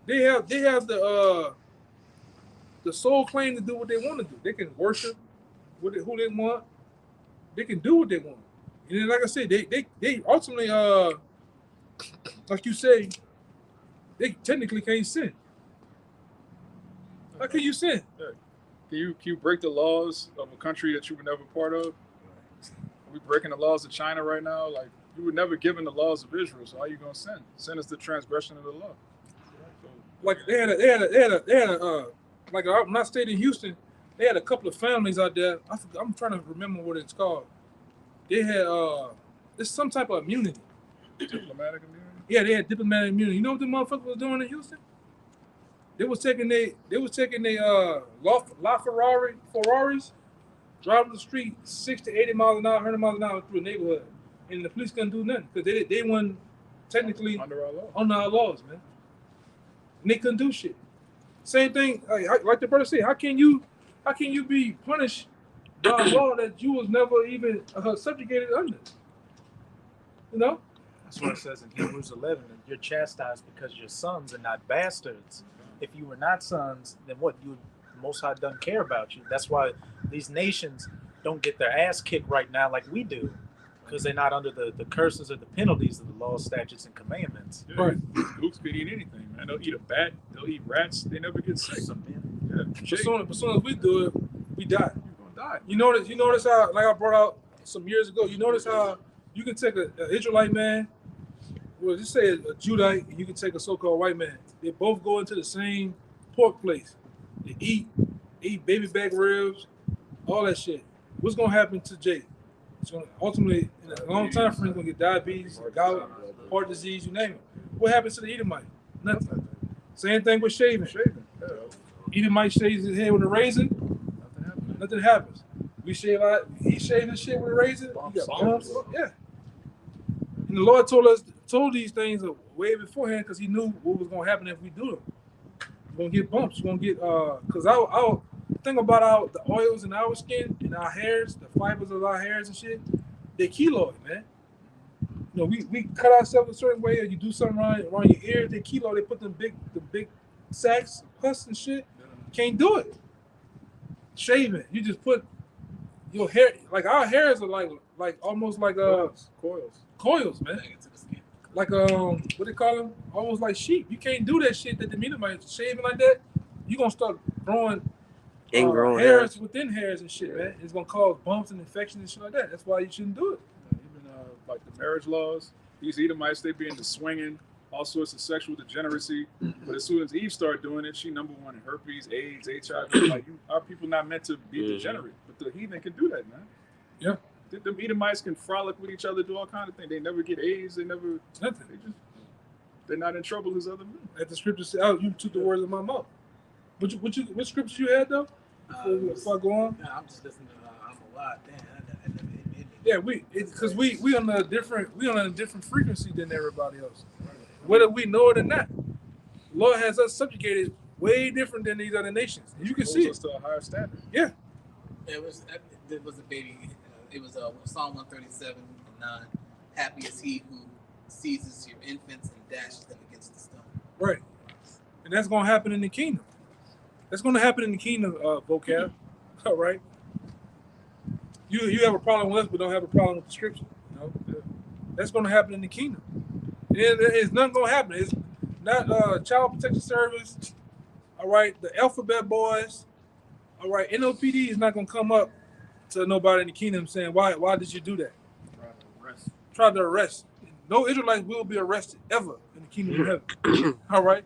They have the sole claim to do what they want to do. They can worship who they want. They can do what they want. And then, like I said, they ultimately, like you say, they technically can't sin. How can you sin? Can you break the laws of a country that you were never part of? Are we breaking the laws of China right now? Like, you were never given the laws of Israel, so how are you gonna sin? Sin is the transgression of the law. Like they had a like when I stayed in Houston, they had a couple of families out there. I'm trying to remember what it's called. They had it's some type of immunity. Diplomatic immunity? Yeah, they had diplomatic immunity. You know what the motherfuckers was doing in Houston? They was taking they Ferraris, driving the street 60 to 80 miles an hour, 100 miles an hour through a neighborhood, and the police couldn't do nothing because they weren't technically under our laws, man. And they couldn't do shit. Same thing, like the brother said, how can you be punished by a law that you was never even subjugated under? You know? That's what it says in Hebrews 11. You're chastised because you're sons and not bastards. If you were not sons, then what? You Most High doesn't care about you. That's why these nations don't get their ass kicked right now like we do, because they're not under the curses or the penalties of the law, statutes, and commandments. Yeah, right. Gooks could eat anything, man. They'll eat a bat. They'll eat rats. They never get sick. As soon as we do it, we die. You're gonna die. You notice how, like I brought out some years ago, you notice how you can take an Israelite man, well, just say a Judite, and you can take a so-called white man. They both go into the same pork place. They eat baby back ribs, all that shit. What's gonna happen to Jay? It's gonna ultimately, in a long time frame, he's gonna get diabetes, gout, heart disease, you name it. What happens to the Edomite? Nothing. Same thing with shaving. Edomite shaves his head with a razor. Nothing happens. We shave out. He shaved his shit with a razor. He got bumps. Yeah. And the Lord told these things way beforehand because He knew what was gonna happen if we do them. We're gonna get bumps. We're gonna get because our thing about the oils in our skin and our hairs, the fibers of our hairs and shit, they're keloid, man. You know, we cut ourselves a certain way, or you do something around your ears, they keloid. They put the big sacks, pus and shit. Can't do it. Shaving, you just put your hair, like our hairs are like almost like coils, man. Like what they call them? Almost like sheep. You can't do that shit that the Edomites shaving like that. You gonna start growing Ingrown hairs within hairs and shit, man. It's gonna cause bumps and infections and shit like that. That's why you shouldn't do it. Even like the marriage laws, these Edomites, they be into swinging, all sorts of sexual degeneracy. But as soon as Eve started doing it, she number one in herpes, AIDS, HIV. Like, our people not meant to be degenerate, but the heathen can do that, man. Yeah. The Edomites can frolic with each other, do all kind of things. They never get AIDS. They never nothing. They're not in trouble as other men. As the scripture said, "Oh, you took the words of my mouth." What scriptures you had though? Before I go on. Nah, I'm just listening to I'm a lot. Damn. Yeah, because we on a different frequency than everybody else, whether we know it or not. The Lord has us subjugated way different than these other nations. And you can see it. To a higher standard. Yeah. It was a baby. It was Psalm 137:9. Happy is he who seizes your infants and dashes them against the stone. Right. And that's gonna happen in the kingdom. That's gonna happen in the kingdom, vocab. All right. You have a problem with us, but don't have a problem with the scripture. You know? That's gonna happen in the kingdom. It's nothing gonna happen. It's not Child Protection Service. All right, the Alphabet Boys. All right, NOPD is not gonna come up to nobody in the kingdom saying, why did you do that? Try to arrest. No Israelites will be arrested ever in the kingdom of heaven. All right.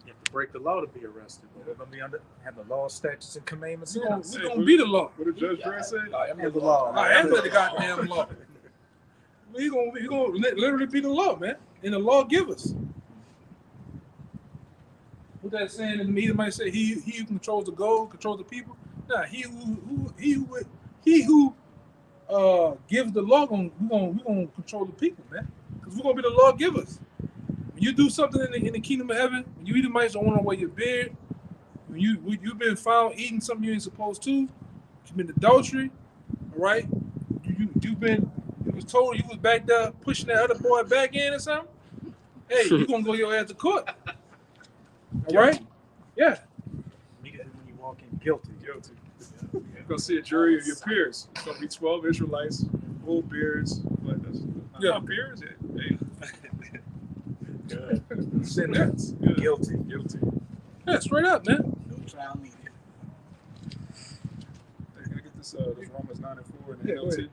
You have to break the law to be arrested. We're going to be have the law, statutes, and commandments. We're going to be the law. What did Judge Grant say? I am the law. I am the goddamn law. We're going to literally be the law, man. And the law give us. What that saying in the media might say, he who controls the gold controls the people. Nah, he who gives the law, we're gonna control the people, man. Because we're gonna be the lawgivers. When you do something in the kingdom of heaven, when you Edomites don't want to wear your beard, when you've been found eating something you ain't supposed to, commit adultery, all right? You was told you was back there pushing that other boy back in or something. Hey, you gonna go your ass to court, all right? Yeah. When you walk in guilty. You're gonna see a jury of your peers. It's gonna be 12 Israelites, full beards. Like that's Yeah. my peers. Hey. Sentence. Yeah. Guilty. Yeah, straight up, man. No trial needed. Can I get this Romans 9:4 in the Yeah, go NLT? ahead.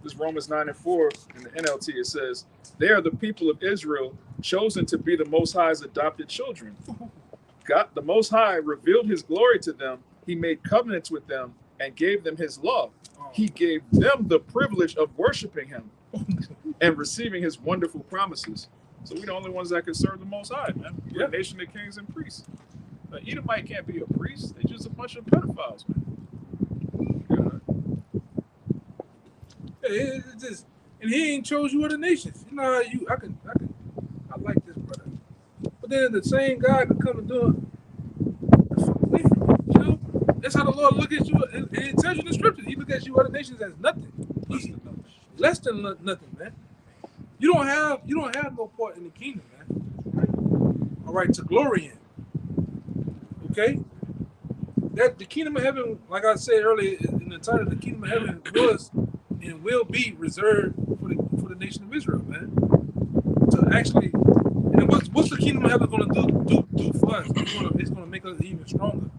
This Romans 9:4 in the NLT, it says, "They are the people of Israel, chosen to be the Most High's adopted children. God, the Most High revealed His glory to them. He made covenants with them and gave them His law. He gave them the privilege of worshiping Him and receiving His wonderful promises." So we're the only ones that can serve the Most High, man. We're a nation of kings and priests. But Edomite can't be a priest. They're just a bunch of pedophiles, man. It's just, and He ain't chose you other nations. You know how I like this brother. But then the same God could come and do it. Away from you, you know? That's how the Lord look at you, and it tells you in the scriptures. He look at you other nations as nothing. Less than nothing, man. You don't have no part in the kingdom, man. All right, to glory in. Okay? That the kingdom of heaven, like I said earlier in the title, the kingdom of heaven was and will be reserved for the nation of Israel, man. To actually, and what's the kingdom of heaven going to do for us? It's going to make us even stronger.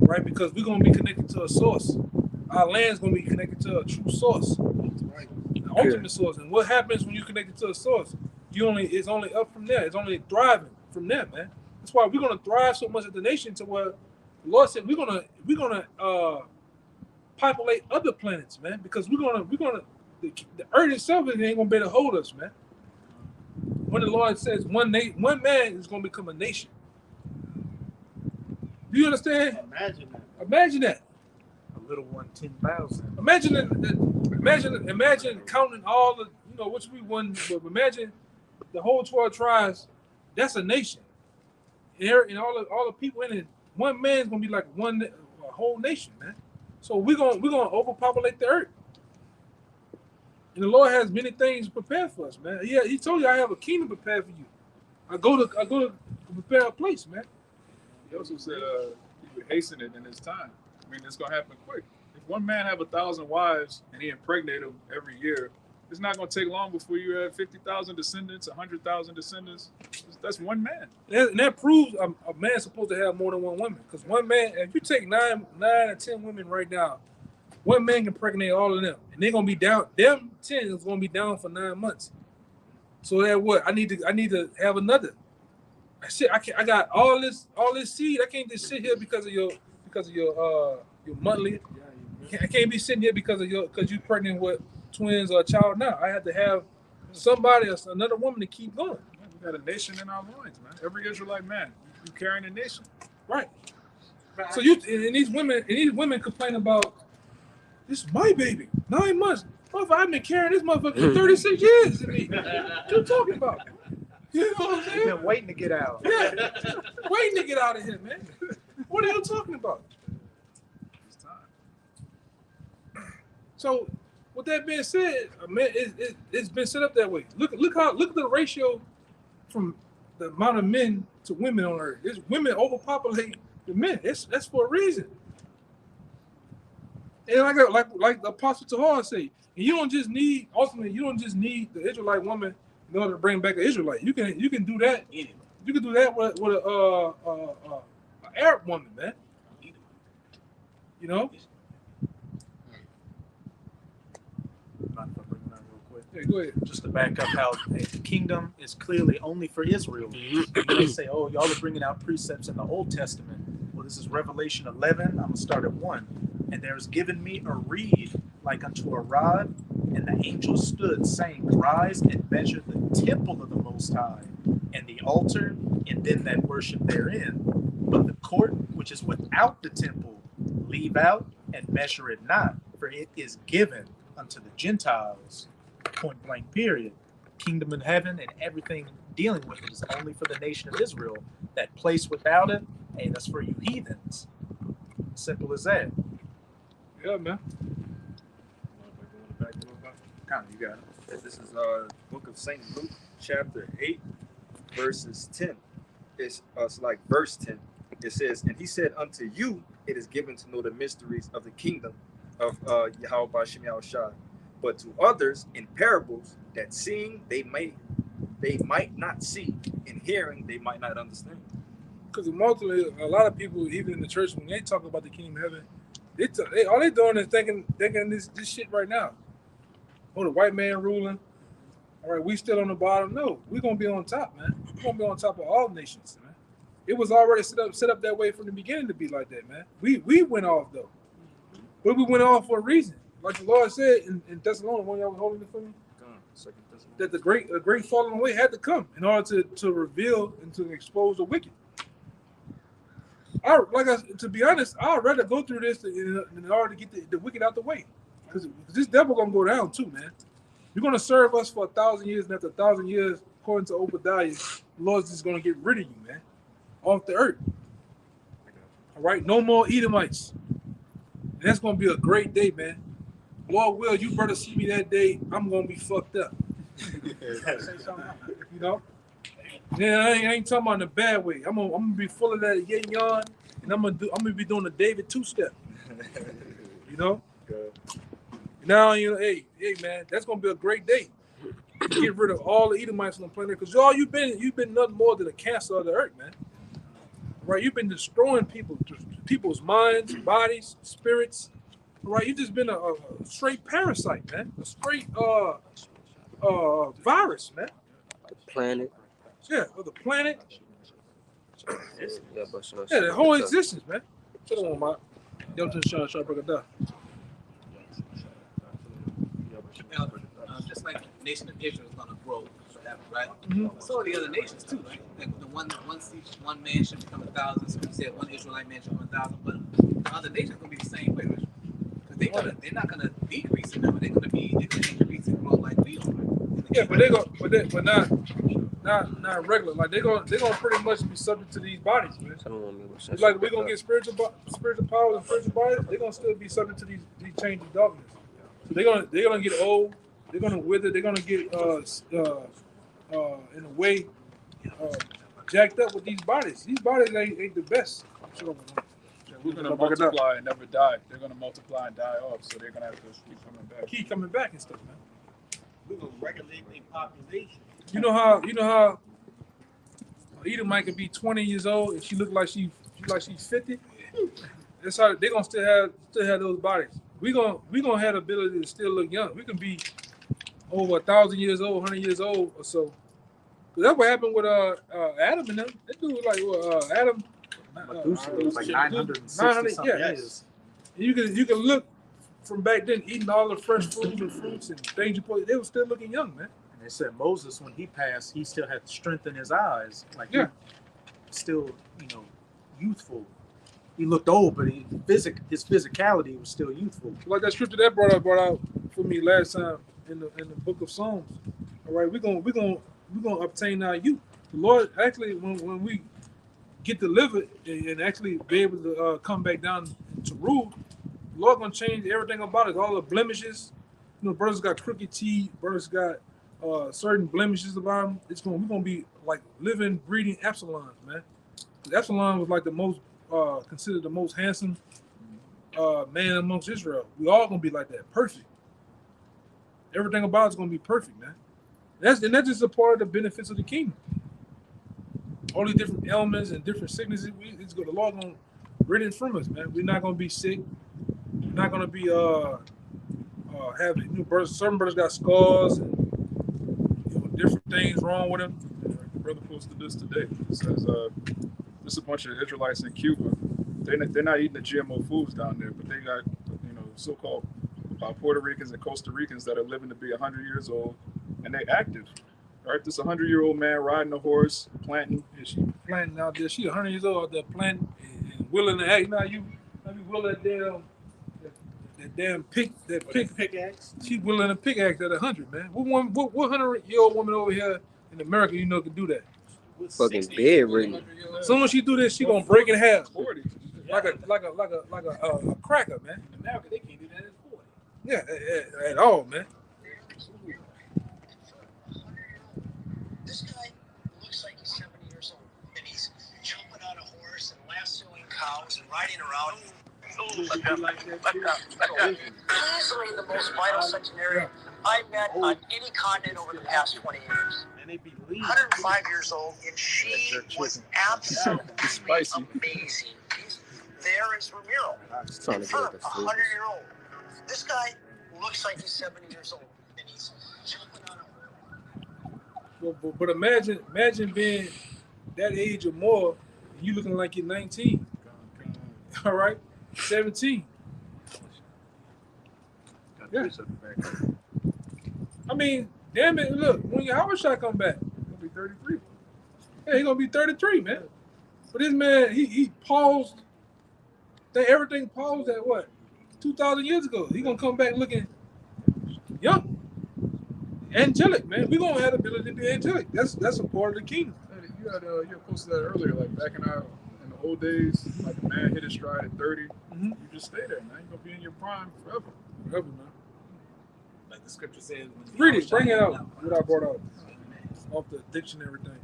right? Because we're gonna be connected to a source. Our land's gonna be connected to a true source, right? The ultimate source. And what happens when you connected to a source? It's only up from there. It's only thriving from there, man. That's why we're gonna thrive so much as the nation to where the Lord said we're gonna populate other planets, man, because the earth itself ain't gonna be able to hold us, man. When the Lord says one man is gonna become a nation. Do you understand? Imagine that. A little one, 10,000. Imagine counting all the, which we won, but imagine the whole 12 tribes. That's a nation. And all the people in it, one man's gonna be like a whole nation, man. So we're gonna overpopulate the earth. And the Lord has many things prepared for us, man. Yeah, He told you I have a kingdom prepared for you. I go to prepare a place, man. He also said he would hasten it in his time. I mean, it's gonna happen quick. If one man have 1,000 wives and he impregnate them every year, it's not gonna take long before you have 50,000 descendants, 100,000 descendants. That's one man. And that proves a man's supposed to have more than one woman. Because one man, if you take nine or 10 women right now, one man can impregnate all of them, and they're gonna be down. Them 10 is gonna be down for 9 months. So that what I need to have another. I got all this seed. I can't just sit here because of your monthly. I can't be sitting here because you pregnant with twins or a child now. I have to have somebody else, another woman to keep going. We got a nation in our loins, man. Every Israelite man, you carrying a nation, right? So and these women complain about this is my baby, 9 months. Motherfucker, I've been carrying this motherfucker for 36 years. What you talking about? You know what I'm saying? Been waiting to get out. Yeah, waiting to get out of here, man. What are you talking about? it's time. So, with that being said, man, it's been set up that way. Look at the ratio from the amount of men to women on earth. There's women overpopulate the men. That's for a reason. And like the Apostle Tahar say, you don't just need the Israelite woman in order to bring back an Israelite. You can do that. You can do that with an Arab woman, man. You know. Yeah, go ahead. Just to back up how the kingdom is clearly only for Israel. They say, oh, y'all are bringing out precepts in the Old Testament. Well, this is Revelation 11. I'm going to start at 1. And there's given me a reed like unto a rod, and the angel stood, saying, Rise and measure the temple of the Most High, and the altar, and them that worship therein. But the court which is without the temple, leave out and measure it not, for it is given unto the Gentiles. Point blank, period. Kingdom in heaven and everything dealing with it is only for the nation of Israel. That place without it, hey, that's for you heathens. Simple as that. Yeah, man. You got it. This is book of St. Luke, chapter 8, verses 10. It's like verse 10. It says, And he said, Unto you it is given to know the mysteries of the kingdom of Yahweh Ba'Shem Yahushua, but to others in parables, that seeing they might not see, and hearing they might not understand. Because a lot of people, even in the church, when they talk about the kingdom of heaven, all they doing is thinking this shit right now. Oh, the white man ruling. All right, we still on the bottom. No, we're gonna be on top, man. We're gonna be on top of all nations, man. It was already set up that way from the beginning to be like that, man. We went off though, but we went off for a reason. Like the Lord said in Thessalonians, when y'all was holding it for me, that a great falling away had to come in order to reveal and to expose the wicked. To be honest, I'd rather go through this in order to get the wicked out the way. Because this devil gonna go down too, man. You're gonna serve us for 1,000 years, and after 1,000 years, according to Obadiah, the Lord's just gonna get rid of you, man, off the earth. All right, no more Edomites. And that's gonna be a great day, man. Lord will, you better see me that day. I'm gonna be fucked up. You know. Yeah, I ain't talking about in a bad way. I'm gonna be full of that yin yang, and I'm gonna be doing the David 2-step. You know. Now, hey, man, that's gonna be a great day. Get rid of all the Edomites on the planet, because y'all, you've been nothing more than a cancer of the earth, man. right? You've been destroying people's minds, bodies, spirits, right? You've just been a straight parasite, man. A straight virus, man. Planet. Yeah, of the planet. Yeah, but no Yeah, the whole existence, man. Shut on, Mark. Yo, just trying to break it down. Just like the nation of Israel is going to grow forever, right? Mhm. So are the other nations too, right? Like the one man should become 1,000. So we said one Israelite man should become 1,000, but the other nations going to be the same way, right? Because they're not going to decrease in number. They're going to increase and grow like we are. Yeah, but not regular. Like they're gonna pretty much be subject to these bodies, man. It's like we're gonna get spiritual powers and spiritual bodies. They're gonna still be subject to these changes darkness. So they're gonna get old. They're gonna wither. They're gonna get in a way jacked up with these bodies. These bodies ain't the best. We're gonna multiply and never die. They're gonna multiply and die off, so they're gonna have to keep coming back. And stuff, man. We're gonna regulate their population. You know how Edomite can be 20 years old and she look like she's 50. That's how they're gonna still have those bodies. We gonna have the ability to still look young. We can be over 1,000 years old, 100 years old or so. That's what happened with Adam and them. That dude was like Adam. Methuselah was like 960 something years. You can look from back then, eating all the fresh food and fruits and things you put. They were still looking young, man. And they said Moses, when he passed, he still had strength in his eyes, like Yeah. still, youthful. He looked old, but his physicality was still youthful. Like that scripture that brought out for me last time in the book of Psalms. All right, we're gonna obtain our youth. The Lord actually, when we get delivered and actually be able to come back down to rule, the Lord gonna change everything about us. All the blemishes, brothers got crooked teeth, brothers got certain blemishes about them. We're gonna be like living, breathing Absalom, man. Absalom was like the most considered the most handsome man amongst Israel. We all gonna be like that, perfect. Everything about it's gonna be perfect, man. That's just a part of the benefits of the kingdom. All these different ailments and different sicknesses, the Lord gonna rid it from us, man. We're not gonna be sick. We're not gonna be having brothers. Certain brothers got scars and different things wrong with them. The brother posted this today. It says there's a bunch of Israelites in Cuba. They're not eating the GMO foods down there, but they got so-called Puerto Ricans and Costa Ricans that are living to be 100 years old, and they're active. Right, this 100-year-old man riding a horse, planting. And she planting out there. She 100 years old out there planting and willing to act. Now you will that damn pickaxe. She willing to pickaxe at 100, man. What 100-year-old woman over here in America can do that? Fucking bedridden. As soon as she do this, she gonna break in half. 40. Like a cracker, man. In America, they can't do that at 40. Yeah, at all, man. This guy looks like he's 70 years old, and he's jumping on a horse and lassoing cows and riding around. Easily the most vital centenarian I've met on any continent over the past 20 years. 105 years old, and she was absolutely amazing. There is Ramiro, confirmed, 100-year-old. This guy looks like he's 70 years old, and he's jumping on a horse. But imagine being that age or more, and you looking like you're 19. All right, 17. Yeah. I mean, damn it! Look, when Yahushua come back, he's gonna be 33. Yeah, he's gonna be 33, man. But this man, he paused. Everything paused at what? 2,000 years ago. He gonna come back looking young, angelic, man. We gonna have the ability to be angelic. That's a part of the kingdom. You had posted that earlier, like back in the old days, like a man hit his stride at 30. You just stay there, man. You're gonna be in your prime forever, man. Like the scripture says. Read it, bring it out. What I brought out off the dictionary thing.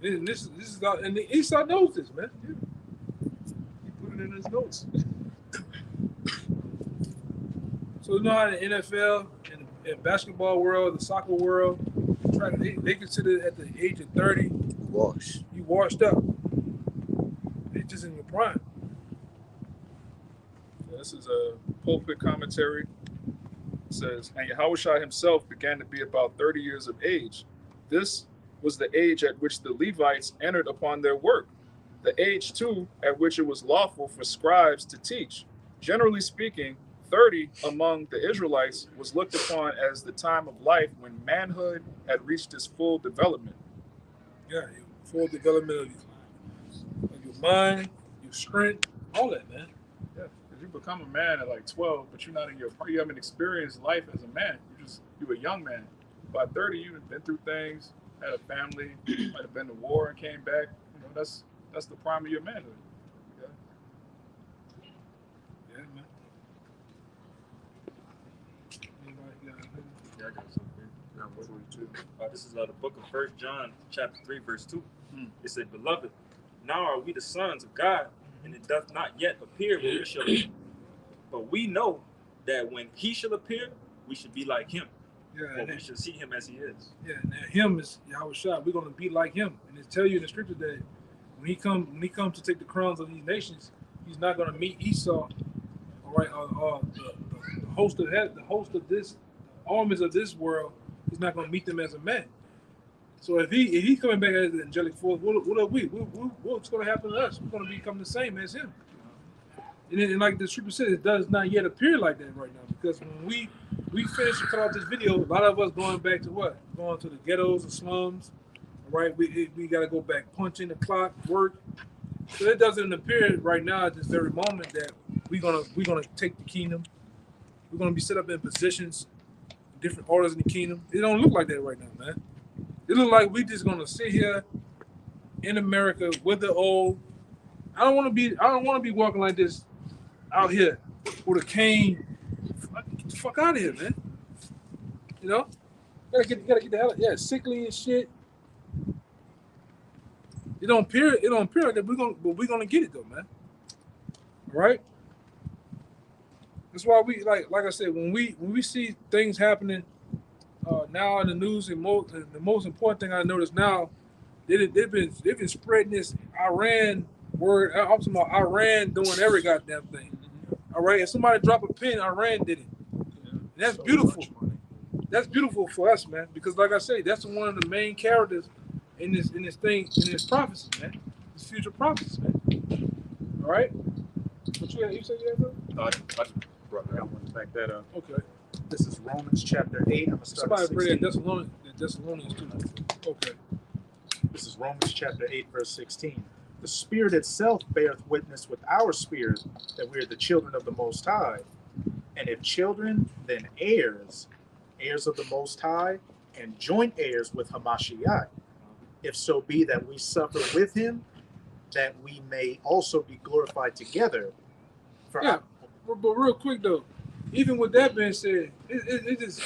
And this is and Esau knows this, man. He put it in his notes. So you know how the NFL and basketball world, the soccer world, they consider at the age of 30, you washed up. just in your prime. This is a pulpit commentary. It says, and Yahushua himself began to be about 30 years of age. This was the age at which the Levites entered upon their work, the age, too, at which it was lawful for scribes to teach. Generally speaking, 30 among the Israelites was looked upon as the time of life when manhood had reached its full development. Yeah, full development of your mind, your strength, all that, man. Yeah, because you become a man at like 12, but you're not in you haven't experienced life as a man. You're a young man. By 30, you've been through things, had a family, might have been to war and came back. You know, that's the prime of your manhood. Yeah, man. Yeah, I got something. This is the book of 1 John, chapter 3, verse 2. It said, Beloved, now are we the sons of God, and it doth not yet appear what we shall be. But we know that when he shall appear, we should be like him. Yeah, we should see him as he is. Yeah, and him is Yahushua. We're going to be like him. And it tell you in the scripture that when he comes to take the crowns of these nations, he's not going to meet Esau, all right, the host of this armies of this world. He's not going to meet them as a man. So if he's coming back as the angelic force, what are we? What's going to happen to us? We're going to become the same as him. And like the scripture says, it does not yet appear like that right now, because when we finish to cut off this video, a lot of us going back to what? Going to the ghettos and slums, all right? We got to go back punching the clock, work. So it doesn't appear right now at this very moment that we're gonna take the kingdom. We're gonna be set up in positions, different orders in the kingdom. It don't look like that right now, man. It look like we just gonna sit here in America with the old. I don't want to be walking like this out here with a cane. Get the fuck out of here, man. You know, gotta get the hell out. Yeah, sickly and shit. It don't appear like that. We're gonna get it though, man. All right. That's why we like I said, when we see things happening now in the news, and the most important thing I notice now, they've been spreading this Iran word. I'm talking about Iran doing every goddamn thing. All right, if somebody drop a pin, Iran did it. And that's so beautiful. That's beautiful for us, man. Because like I say, that's one of the main characters in this prophecy, man. This future prophecy, man. All right. What you said you had, bro? I want to back that up. Okay. This is Romans chapter 8. I'm gonna start. Somebody read Thessalonians too. Okay. This is Romans chapter 8, verse 16. The Spirit itself beareth witness with our spirit that we are the children of the Most High. And if children, then heirs, heirs of the Most High, and joint heirs with Hamashiach. If so be that we suffer with him, that we may also be glorified together. But real quick though, even with that being said, it is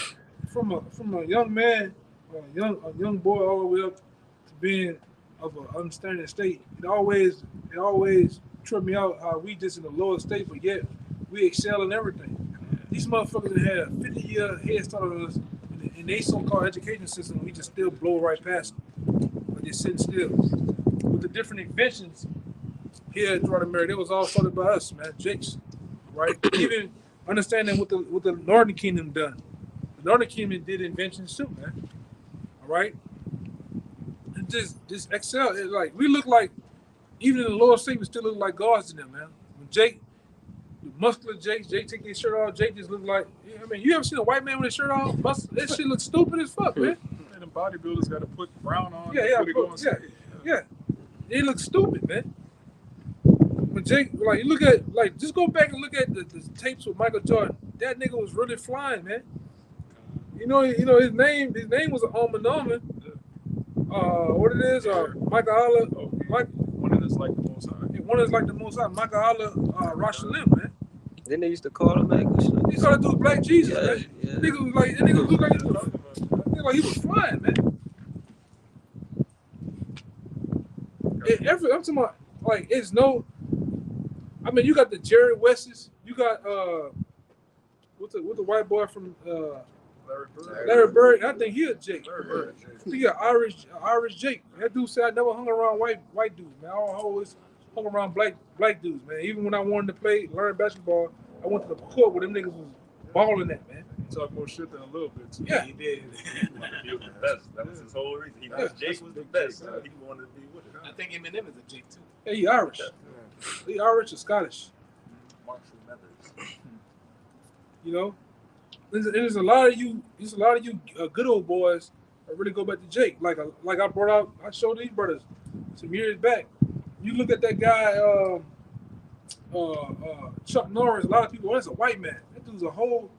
from a young man, a young boy, all the way up to being of an understanding state. It always tripped me out how we just in the lower state, but yet we excel in everything. These motherfuckers that have 50-year head start on us in their so-called education system, we just still blow right past them. But they're sitting still. With the different inventions here throughout America, it was all started by us, man. Jakes, right? Even understanding what the Northern Kingdom done. The Northern Kingdom did inventions too, man. All right? And just excel. It, like, we look like, even in the lower state, we still look like gods to them, man. When Jake, the muscular Jake take his shirt off, Jake just look like, I mean, you ever seen a white man with his shirt off? That shit looks stupid as fuck, man. And the bodybuilders got to put brown on. Yeah. They look stupid, man. When Jake, like, you look at, like, just go back and look at the tapes with Michael Jordan. That nigga was really flying, man. You know, his name was Alman Alman. What it is, Michael Allah. One of us like the Most High. One is like the Most High, Michael Allah Rashalim, man. Then they used to call him like this. He called that dude Black Jesus, man. Yeah. That nigga looked like he was flying, man. I'm talking about, like, it's no. I mean, you got the Jerry Wesses. You got what's the white boy from Larry Bird. I think he a Jake. I think he a Irish Jake. That dude said I never hung around white dudes, man. I always hung around black dudes, man. Even when I wanted to learn basketball, I went to the court where them niggas was balling at, man. He talked more shit than a little bit too. Yeah. He did. He was the best. That was his whole reason. He knew Jake was the best. So he wanted to be with it. I think Eminem is a Jake too. Hey, he Irish. He Irish or Scottish. Marshall Mathers. You know, there's a lot of you. There's a lot of you good old boys that really go back to Jake. Like I brought out. I showed these brothers some years back. You look at that guy, Chuck Norris. A lot of people. That's a white man. That dude's a whole.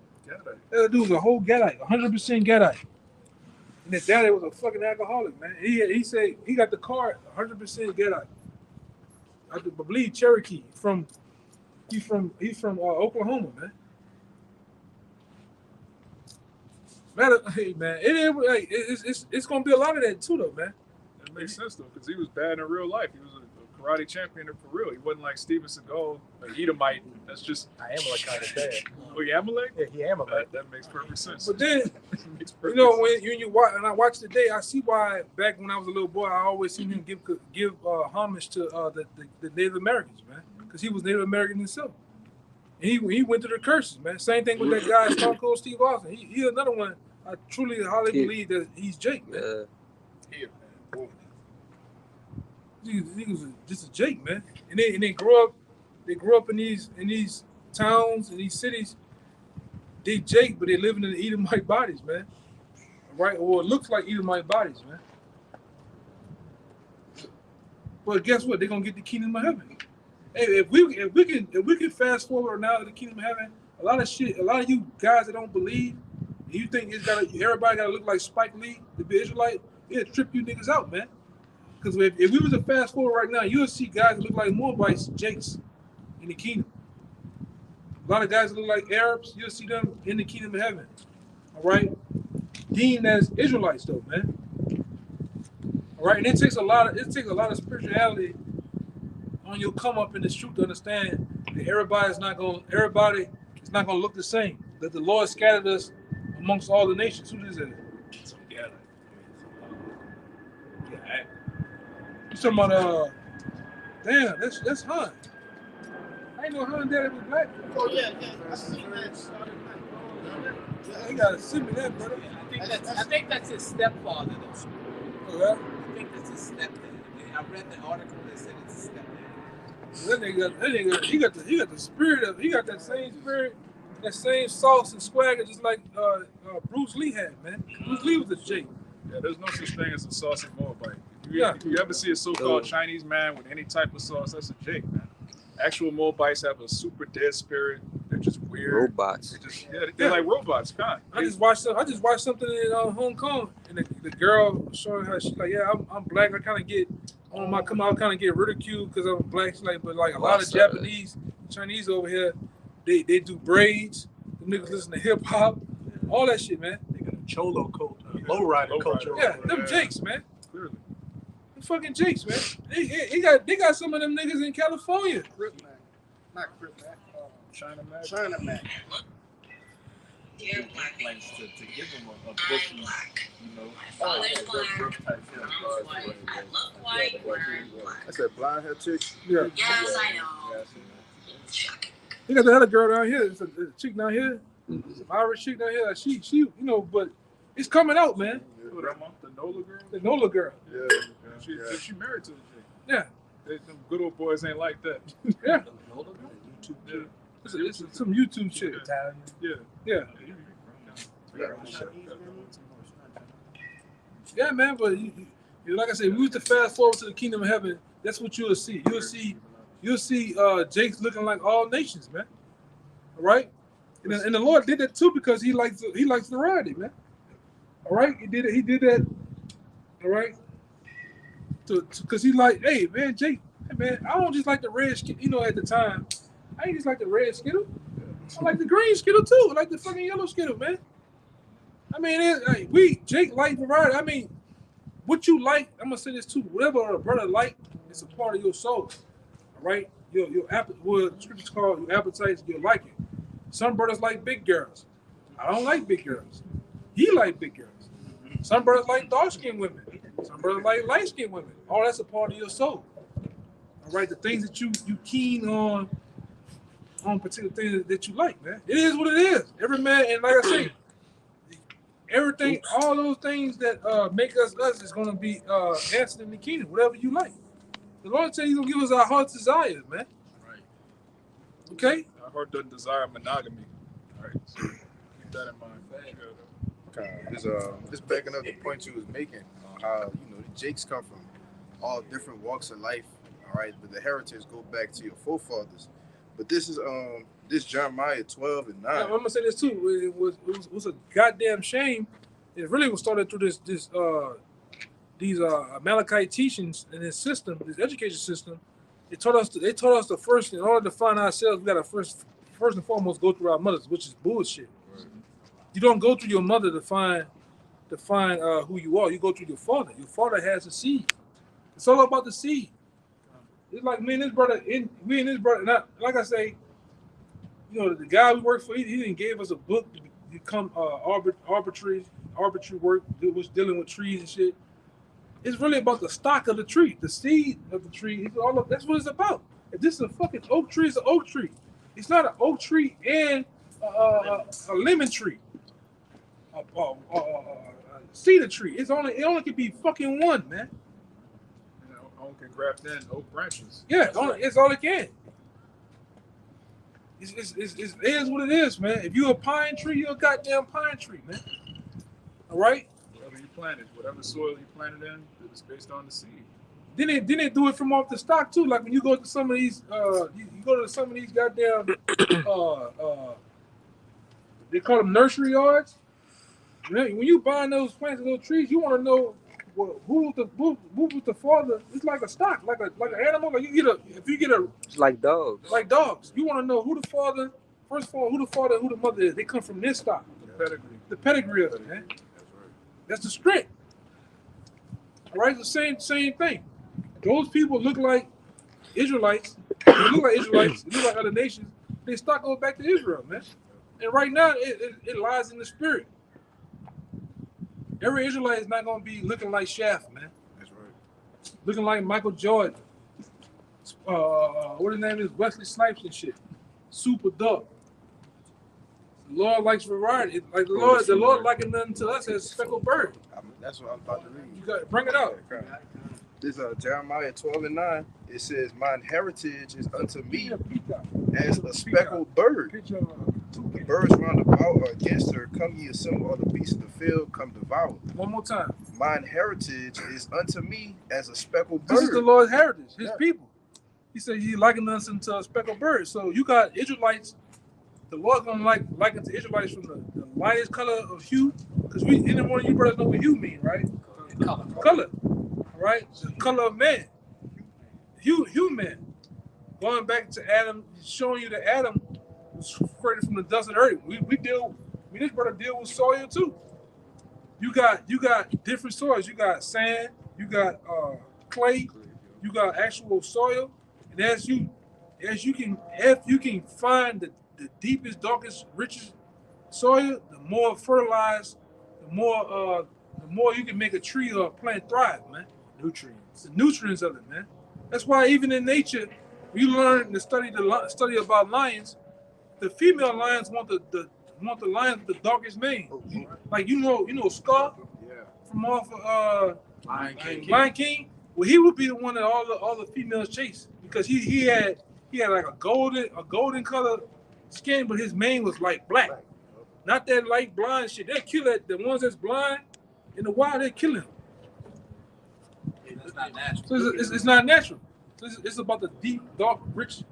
That dude's a whole Gadite, 100% Gadite. And his daddy was a fucking alcoholic, man. He said he got the card 100% Gadite. I believe Cherokee. He's from Oklahoma, man. Hey, man, it's gonna be a lot of that too, though, man. It makes sense though, because he was bad in real life. He was a karate champion for real. He wasn't like Steven Seagal, an Edomite. That's just Amalek kind of bad. Oh, he Amalek? Yeah, he Amalek. That makes perfect sense. But then, you know, when you watch, and I watch today, I see why back when I was a little boy, I always seen him give homage to the Native Americans, man, because he was Native American himself. And he went through the curses, man. Same thing with that guy, Stone Cold Steve Austin. He another one. I truly highly believe that he's Jake, man. He was just a Jake, man. And they grew up in these towns and these cities. They Jake, but they living in the Edomite bodies, man. Right? Or it looks like Edomite bodies, man. But guess what? They're gonna get the kingdom of heaven. Hey, if we can fast forward now to the kingdom of heaven, a lot of you guys that don't believe, you think everybody gotta look like Spike Lee to be Israelite, it'll trip you niggas out, man. Because if we was to fast forward right now, you'll see guys that look like Moabites, Jakes, in the kingdom. A lot of guys that look like Arabs, you'll see them in the kingdom of heaven. All right? Deemed as Israelites though, man. All right, and it takes a lot of spirituality on your come up in this truth to understand that everybody is not gonna look the same. That the Lord scattered us amongst all the nations. Who is it? You talking about damn, that's Han. I ain't know Han daddy was black. Oh yeah. I see that. He gotta send me that, brother. I think that's his stepfather though. Oh, yeah? I think that's his stepdad. I read the article that said it's his stepdad. That nigga, he got the spirit of, he got that same spirit, that same sauce and swagger, just like Bruce Lee had, man. Bruce Lee was a Jake. Yeah, there's no such thing as a saucy Moabite. If you ever see a so-called Chinese man with any type of sauce, that's a Jake, man. Actual Moabites have a super dead spirit. They're just weird. Robots. They're like robots, kind. I just watched something in Hong Kong, and the girl showing her, she's like, yeah, I'm black. I kind of get on my come out, kind of get ridiculed because I'm black. She's like, but like a lot of Japanese, Chinese over here, they do braids. The niggas listen to hip hop, all that shit, man. They got a cholo culture, lowrider culture. Yeah, them Jakes, man. Clearly. Them fucking Jakes, man. They got some of them niggas in California. Not Crip Mac. China Mac. China Mac. He plans to give him a bushy, you know, That's that blonde hair chick. Yeah. Yes, I know. They got the other girl down here. It's a chick down here. It's an Irish chick down here. She, you know, but it's coming out, man. The Nola girl? The Nola girl. Yeah. She married to the Jake. Yeah. Them good old boys ain't like that. Yeah. Yeah. It's some YouTube shit. Yeah. Yeah, man, but like I said, we used to fast forward to the kingdom of heaven. That's what you'll see. You'll see Jake's looking like all nations, man. All right, and the Lord did that too because he likes variety, man. All right, he did that. All right, because he like, hey man, Jake, hey man, I don't just like the red skin. You know, at the time, I ain't just like the red Skittle. I like the green Skittle too. I like the fucking yellow Skittle, man. I mean, Jake like variety. I mean, what you like, I'm gonna say this too. Whatever a brother like, it's a part of your soul. All right, your what scriptures call your appetites, you'll like it. Some brothers like big girls. I don't like big girls. He like big girls. Some brothers like dark skinned women. Some brothers like light skinned women. All that's a part of your soul. All right, the things that you keen on particular things that you like, man. It is what it is. Every man, and like I say, everything, all those things that make us is going to be answered in the kingdom, whatever you like. The Lord said He's going to give us our heart's desires, man. Right. Okay? Our heart doesn't desire monogamy. All right. So keep that in mind. Just backing up the point you was making on how the Jakes come from all different walks of life. All right, but the heritage go back to your forefathers. But this is this Jeremiah 12 and 9. Yeah, I'm gonna say this too. It was a goddamn shame. It really was started through these Amalekite teachings and this system, this education system. They taught us the first, in order to find ourselves, we gotta first and foremost go through our mothers, which is bullshit. Right. You don't go through your mother to find who you are. You go through your father. Your father has a seed. It's all about the seed. It's like me and this brother. We and this brother. Not, like I say, the guy we work for. He didn't give us a book to become arbitrary work, was dealing with trees and shit. It's really about the stock of the tree, the seed of the tree. That's what it's about. If this is a fucking oak tree, it's an oak tree. It's not an oak tree and a lemon tree, a cedar tree. It only can be fucking one, man. Only can graft in oak branches. Yeah, it's all it can. It is what it is, man. If you're a pine tree, you're a goddamn pine tree, man. All right? Whatever you planted, whatever soil you planted in, it's based on the seed. Then they do it from off the stock too. Like when you go to some of these, you go to some of these goddamn, they call them nursery yards. When you buy those plants and those trees, you want to know who was the father. It's like a stock, like an animal. Like it's like dogs. Like dogs. You want to know who the father. First of all, who the father and who the mother is. They come from this stock. The pedigree of it, man. That's the strength. All right, the same thing. Those people look like Israelites. They look like other nations. They stock goes back to Israel, man. And right now, it lies in the spirit. Every Israelite is not going to be looking like Shaft, man. That's right. Looking like Michael Jordan. What his name is? Wesley Snipes and shit. Super dope. The Lord likes variety. Like the Lord likened them to us as speckled bird. That's what I'm about to read. You got to bring it out. This Jeremiah 12 and 9. It says, "Mine heritage is unto me as a speckled bird. The birds round about are against her. Come ye assemble all the beasts of the field, come devour." One more time. "Mine heritage is unto me as a speckled bird." This is the Lord's heritage, His people. He said He likened us into a speckled bird. So you got Israelites. The Lord's gonna liken to Israelites from the lightest color of hue, because any one of you brothers know what hue mean, right? Color. All right, the color of man. Hue man. Going back to Adam, showing you that Adam was created from the dust of the earth. This brother deal with soil too. You got different soils. You got sand. You got clay. You got actual soil. And if you can find the deepest, darkest, richest soil, the more fertilized, the more you can make a tree or a plant thrive, man. Nutrients. The nutrients of it, man. That's why even in nature, you learn to study about lions. The female lions want the lions with the darkest mane. Like you know Scar from off Lion King. Well, he would be the one that all the females chase because he had like a golden color skin, but his mane was like black. Not that light blind shit. They'll kill it. The ones that's blind in the wild, they kill him. That's not natural. So it's not natural. So it's about the deep, dark,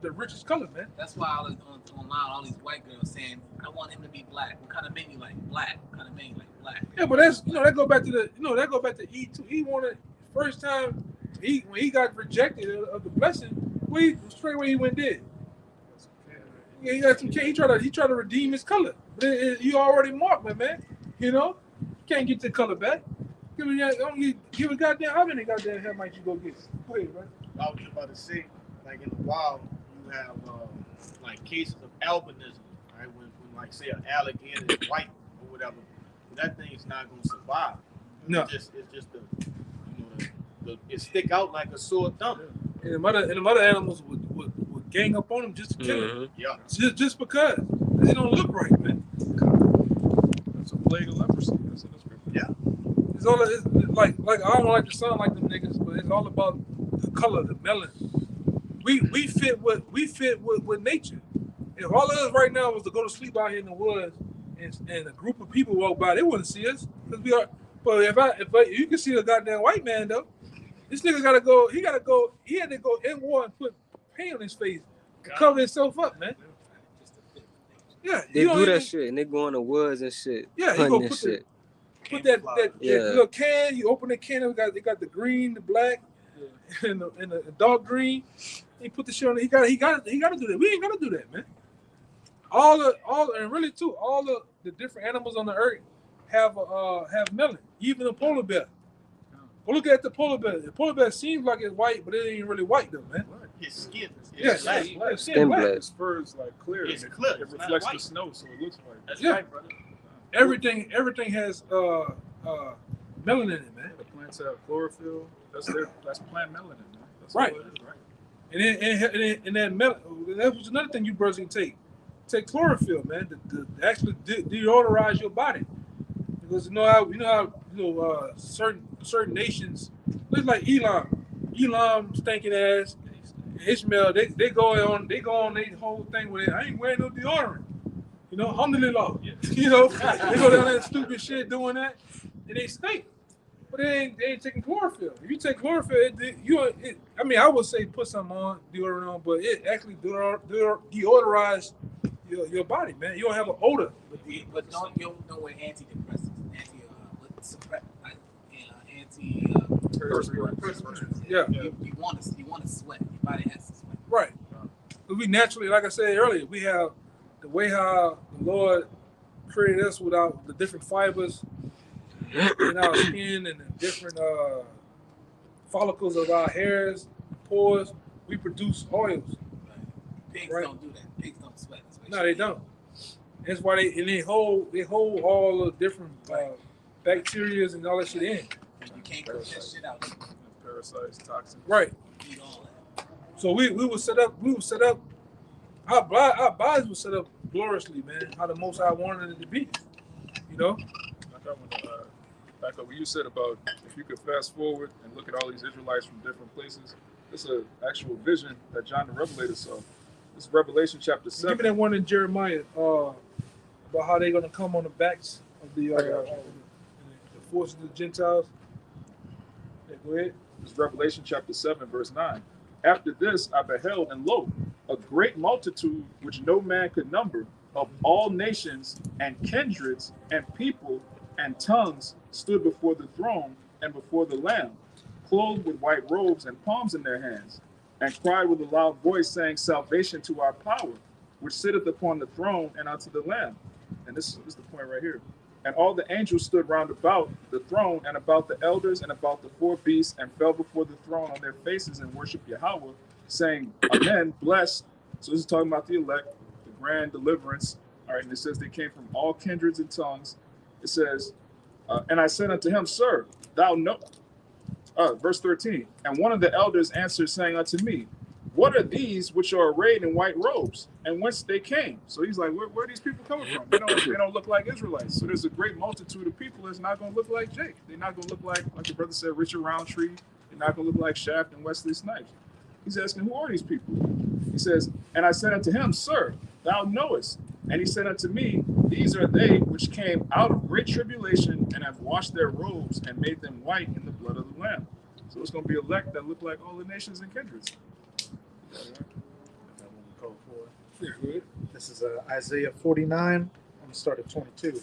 the richest color, man. That's why I was online, all these white girls saying, "I want him to be black." What kind of men you like? Black. What kind of men you like? Black. Yeah, but that's that go back to E2. He wanted first time when he got rejected of the blessing. Straight away he went dead. Yeah, he got some. He tried to redeem his color, but you already marked, man. You can't get the color back. Give a goddamn. How many goddamn hair might you go get? Go ahead, man. I was just about to say, like in the wild, you have like cases of albinism, right? When like say an alligator is white or whatever, that thing's not gonna survive. No, it's just it stick out like a sore thumb. And the other animals would gang up on them just to kill him. Yeah. Just because they don't look right, man. That's a plague of leprosy. That's in the scripture. Yeah. It's all it's like I don't like to sound like them niggas, but it's all about the color, the melanin. We fit with nature. If all of us right now was to go to sleep out here in the woods and a group of people walk by, they wouldn't see us because we are. But if you can see a goddamn white man though, this nigga gotta go. He had to go in war and put paint on his face to cover himself up, man. Yeah, They do that shit and they go in the woods and shit. Yeah, hunting he and shit. Put that little can. You open the can. They got the green, the black, and the dark green. He put the shit on it. He got to do that. We ain't gotta do that, man. All the different animals on the earth have melanin. Even the polar bear. Go look at the polar bear. The polar bear seems like it's white, but it ain't really white though, man. His skin Yeah, black. his skin black. His fur is like clear. It's and clear. It It's not reflects the white. snow, so it looks white. That's Yeah. right, brother. Everything has melanin in it, man. The plants have chlorophyll. That's plant melanin, man. That's Right. all it is, right? And that that was another thing you brothers can take. Take chlorophyll, man, to actually deodorize your body. Because certain nations, look like Elam stinking ass, Ishmael, they go on their whole thing with it. I ain't wearing no deodorant. Alhamdulillah. They go down that stupid shit doing that, and they stink. But they ain't taking chlorophyll. If you take chlorophyll, I would say put some on, deodorant on, but it actually deodorize your body, man. You don't have an odor. But don't wear antidepressants, antiperspirants. Yeah. You want to sweat. Your body has to sweat. Right. But we naturally, like I said earlier, we have the way how the Lord created us without the different fibers in our skin and the different follicles of our hairs, pores. We produce oils. Pigs don't do that. Pigs don't sweat. No, they don't. That's why they hold all the different bacteria and all that shit in. You can't cook that shit out. Parasites, toxins. Right. Eat all that. So we were set up. Our bodies were set up gloriously, man. How the Most High wanted it to be. Like I want to back up what you said about if you could fast forward and look at all these Israelites from different places. It's an actual vision that John the Revelator saw. This is Revelation chapter 7. Give me that one in Jeremiah about how they're gonna come on the backs of the forces of the Gentiles. Yeah, go ahead. This is Revelation chapter 7, verse 9. After this I beheld, and lo, a great multitude which no man could number, of all nations and kindreds and people and tongues, stood before the throne and before the Lamb, clothed with white robes and palms in their hands, and cried with a loud voice, saying, Salvation to our power, which sitteth upon the throne and unto the Lamb. And this is the point right here. And all the angels stood round about the throne and about the elders and about the four beasts, and fell before the throne on their faces and worshiped Yahweh, saying, Amen, blessed. So this is talking about the elect, the grand deliverance. All right, and it says they came from all kindreds and tongues. It says, and I said unto him, Sir, thou know. Verse 13. And one of the elders answered, saying unto me, What are these which are arrayed in white robes, and whence they came? So he's like, where are these people coming from? They don't look like Israelites. So there's a great multitude of people that's not going to look like Jake. They're not going to look like the brother said, Richard Roundtree. They're not going to look like Shaft and Wesley Snipes. He's asking, who are these people? He says, and I said unto him, Sir, thou knowest. And he said unto me, These are they which came out of great tribulation and have washed their robes and made them white in the blood of the Lamb. So it's going to be elect that look like all the nations and kindreds. This is Isaiah 49. I'm going to start at 22.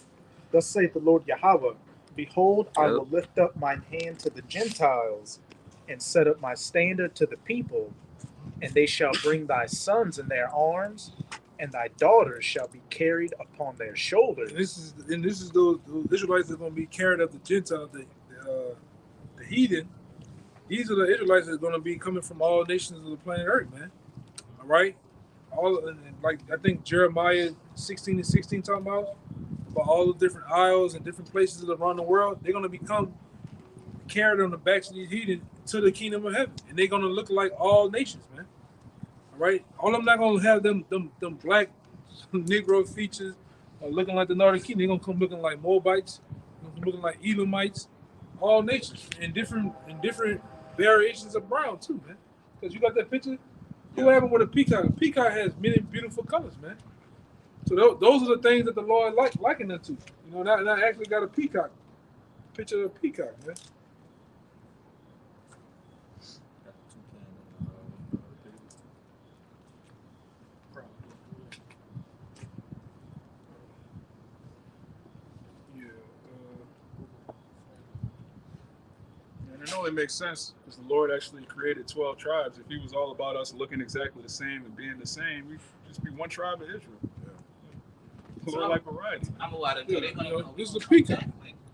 Thus saith the Lord Yahweh, Behold, I will lift up mine hand to the Gentiles and set up my standard to the people, and they shall bring thy sons in their arms, and thy daughters shall be carried upon their shoulders. And this is those Israelites that are going to be carried up the Gentiles, the heathen. These are the Israelites that are going to be coming from all nations of the planet Earth, man. All right, like I think Jeremiah 16:16 talking about all the different isles and different places around the world. They're going to become carried on the backs of these heathen to the kingdom of heaven, and they're gonna look like all nations, man. All right, all of them not gonna have them black Negro features looking like the Northern Kingdom. They're gonna come looking like Moabites, looking like Edomites, all nations in different variations of brown too, man. Because you got that picture. What happened with a peacock? A peacock has many beautiful colors, man. So those are the things that the Lord likened them to. You know, and I actually got a peacock, picture of a peacock, man. And it only makes sense because the Lord actually created 12 tribes. If he was all about us looking exactly the same and being the same, we'd just be one tribe of Israel. So Lord like variety. I'm a lot of they're gonna this is a peacock.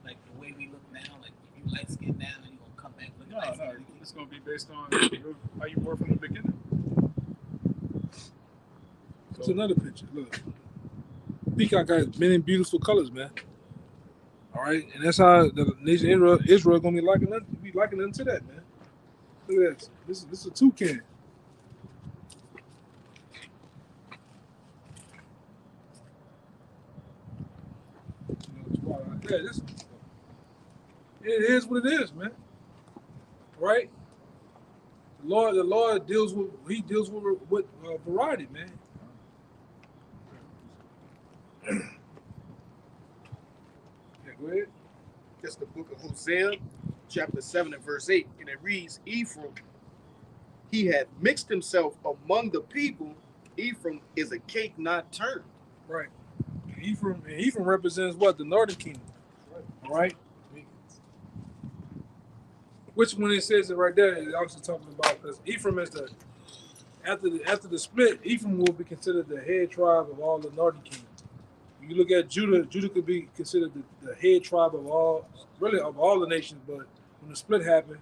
Like the way we look now, like if you light skin now, then you gonna come back looking light No, skin. it's going to be based on how you were from the beginning. It's another picture. Look, peacock got many beautiful colors, man. All right, and that's how the nation Israel gonna be liking them to that, man. Look at that. This is a toucan. Yeah, it is what it is, man. Right? The Lord deals with variety, man. Yeah, go ahead. That's the book of Hosea, chapter 7 and verse 8. And it reads, Ephraim, he had mixed himself among the people. Ephraim is a cake not turned. Right. Ephraim represents what? The Northern Kingdom. All right. Which when it says it right there, it's also talking about because Ephraim is after the split, Ephraim will be considered the head tribe of all the Northern Kingdom. You look at Judah could be considered the head tribe of all the nations, but when the split happened,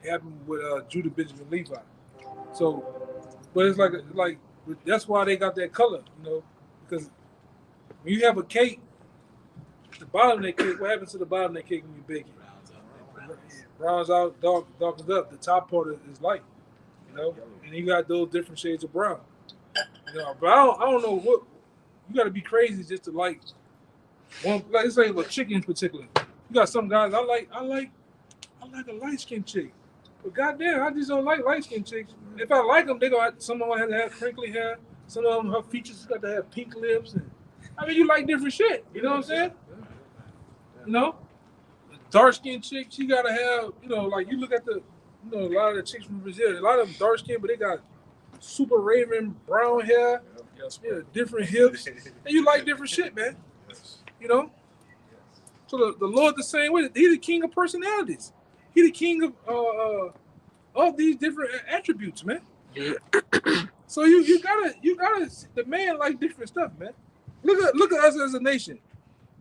it happened with Judah, Benjamin, Levi. So, but it's like that's why they got that color, you know, because when you have a cake, the bottom of that cake, what happens to the bottom of that cake when you bake it? Browns out, darkens up. The top part is light, you know, and you got those different shades of brown. You know, but I don't know what you got to be crazy just to like one. Like let's say a chicken in particular. You got some guys I like a light skinned chick, but goddamn, I just don't like light skinned chicks. If I like them, some of them have to have crinkly hair. Some of them her features got to have pink lips, and I mean you like different shit. You know what I'm saying? You know. Dark skinned chick, she gotta have, you know, like you look at a lot of the chicks from Brazil, a lot of them dark skinned, but they got super raven brown hair, different hips, and you like different shit, man. You know? So the Lord the same way. He's the king of personalities. He's the king of these different attributes, man. So you gotta the man like different stuff, man. Look at us as a nation.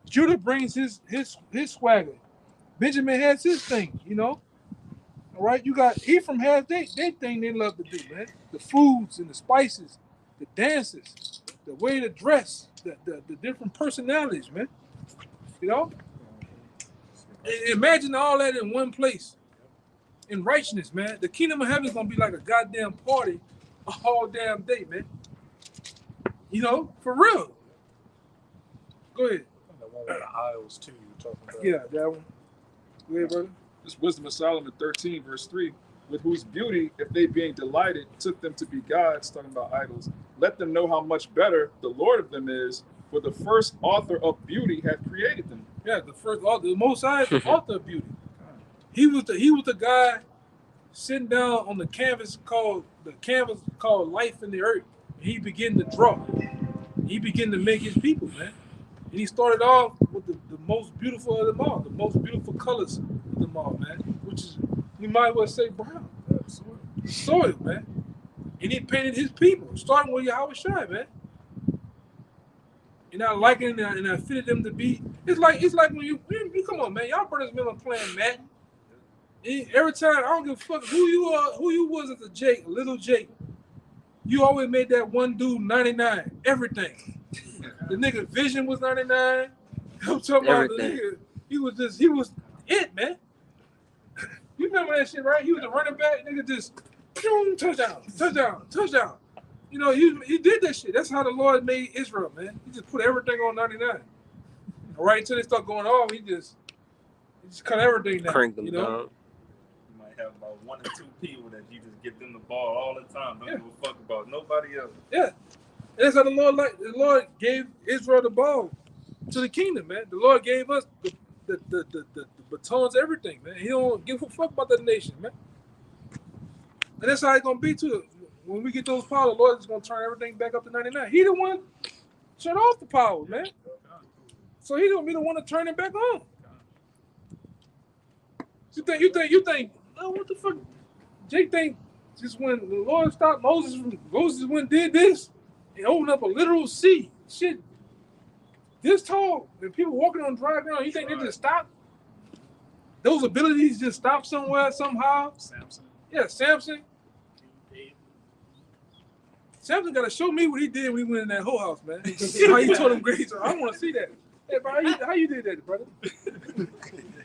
Judah brings his swagger. Benjamin has his thing, you know. All right, you got Ephraim has their thing they love to do, man. The foods and the spices, the dances, the way to dress, the different personalities, man. You know. And imagine all that in one place, in righteousness, man. The kingdom of heaven is gonna be like a goddamn party all damn day, man. You know, for real. Go ahead. The one with the aisles too. You were talking about. Yeah, that one. Go ahead, brother. This Wisdom of Solomon 13, verse 3, with whose beauty, if they being delighted, took them to be gods, talking about idols, let them know how much better the Lord of them is, for the first author of beauty hath created them. Yeah, the first author, the Most High is the author of beauty. He was the guy sitting down on the canvas called Life in the Earth. He began to draw. He began to make his people, man. And he started off with the most beautiful of them all, the most beautiful colors of them all, man. Which is, you might as well say brown. Soil, man. And he painted his people, starting with Yahweh Shai, man. And I like it and I fitted them to be. It's like when you come on, man. Y'all brothers remember playing Madden. And every time, I don't give a fuck who you was as a little Jake. You always made that one dude 99, everything. The nigga Vision was 99. I'm talking about the nigga. He was it, man. You remember that shit, right? He was a running back. Nigga just, boom, touchdown, touchdown, touchdown. You know, he did that shit. That's how the Lord made Israel, man. He just put everything on 99. Right until they start going off, he just cut everything down. Crank them you know? down. You might have about 1 or 2 people that you just give them the ball all the time. Don't give a fuck about nobody else. Yeah. And that's how the Lord gave Israel the ball to the kingdom, man. The Lord gave us the batons, everything, man. He don't give a fuck about the nation, man. And that's how it's gonna be too. When we get those power, the Lord is gonna turn everything back up to 99. He the one shut off the power, man. So he gonna be the one to turn it back on. You think? Oh, what the fuck? Jake think just when the Lord stopped Moses went and did this, and opened up a literal sea. Shit, this tall, and people walking on dry ground. You think they just stop? Those abilities just stop somewhere somehow. Samson. Yeah, Samson. Samson got to show me what he did when he went in that whole house, man. How he told him grades. I want to see that. Hey, bro, how you did that, brother? You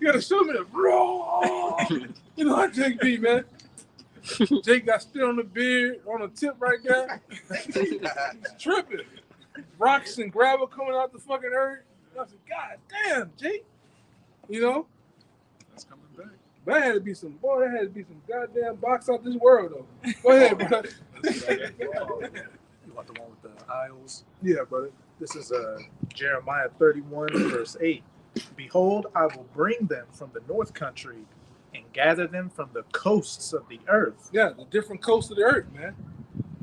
got to show me that, bro. You know how Jake be, man. Jake got still on the beard, on the tip right there. He's tripping. Rocks and gravel coming out the fucking earth. I said, God damn, Jake. You know? That's coming back. That had to be some goddamn box out this world, though. Go ahead, bro. You want the one with the aisles? Yeah, brother. This is Jeremiah 31, verse 8. Behold, I will bring them from the north country and gather them from the coasts of the earth. Yeah, the different coasts of the earth, man.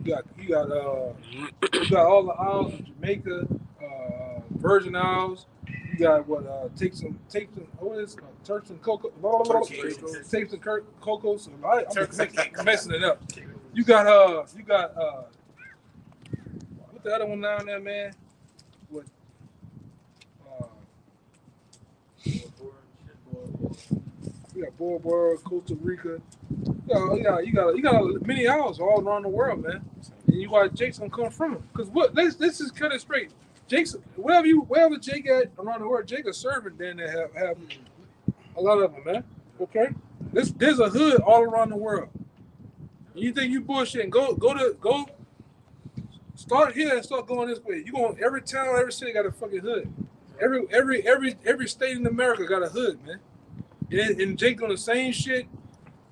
You got all the isles of Jamaica, Virgin Isles. You got what? Take some. What is Turks and Cocoa? Take some Cocos. I'm messing it up. You got what the other one down there, man? What? You got Bora Bora, Costa Rica. You got many islands all around the world, man. And you got Jake's gonna come from them. Cause what? Let's just cut it straight. Jake's wherever Jake at around the world, Jake a servant. Then they have a lot of them, man. Okay, there's a hood all around the world. You think you bullshit? Go. Start here and start going this way. You going every town, every city got a fucking hood. Every state in America got a hood, man. And Jake on the same shit,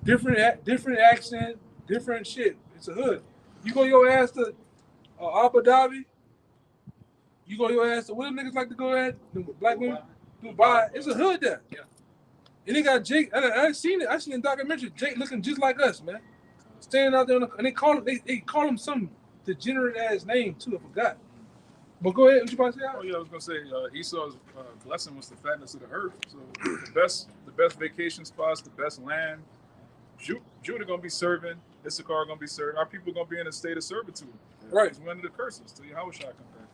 different accent, different shit. It's a hood. You go your ass to Abu Dhabi. You go your ass to what the niggas like to go at? The black women, Dubai. It's a hood there. Yeah. And they got Jake. I seen it. I seen a documentary. Jake looking just like us, man. Standing out there, and they call him some degenerate ass name too. I forgot. But go ahead. What you about to say? Oh yeah, I was gonna say Esau's blessing was the fatness of the earth. So the best vacation spots, the best land. Judah gonna be serving. Issachar gonna be serving. Our people gonna be in a state of servitude. Right. It's one of the curses till Yahweh shall come back.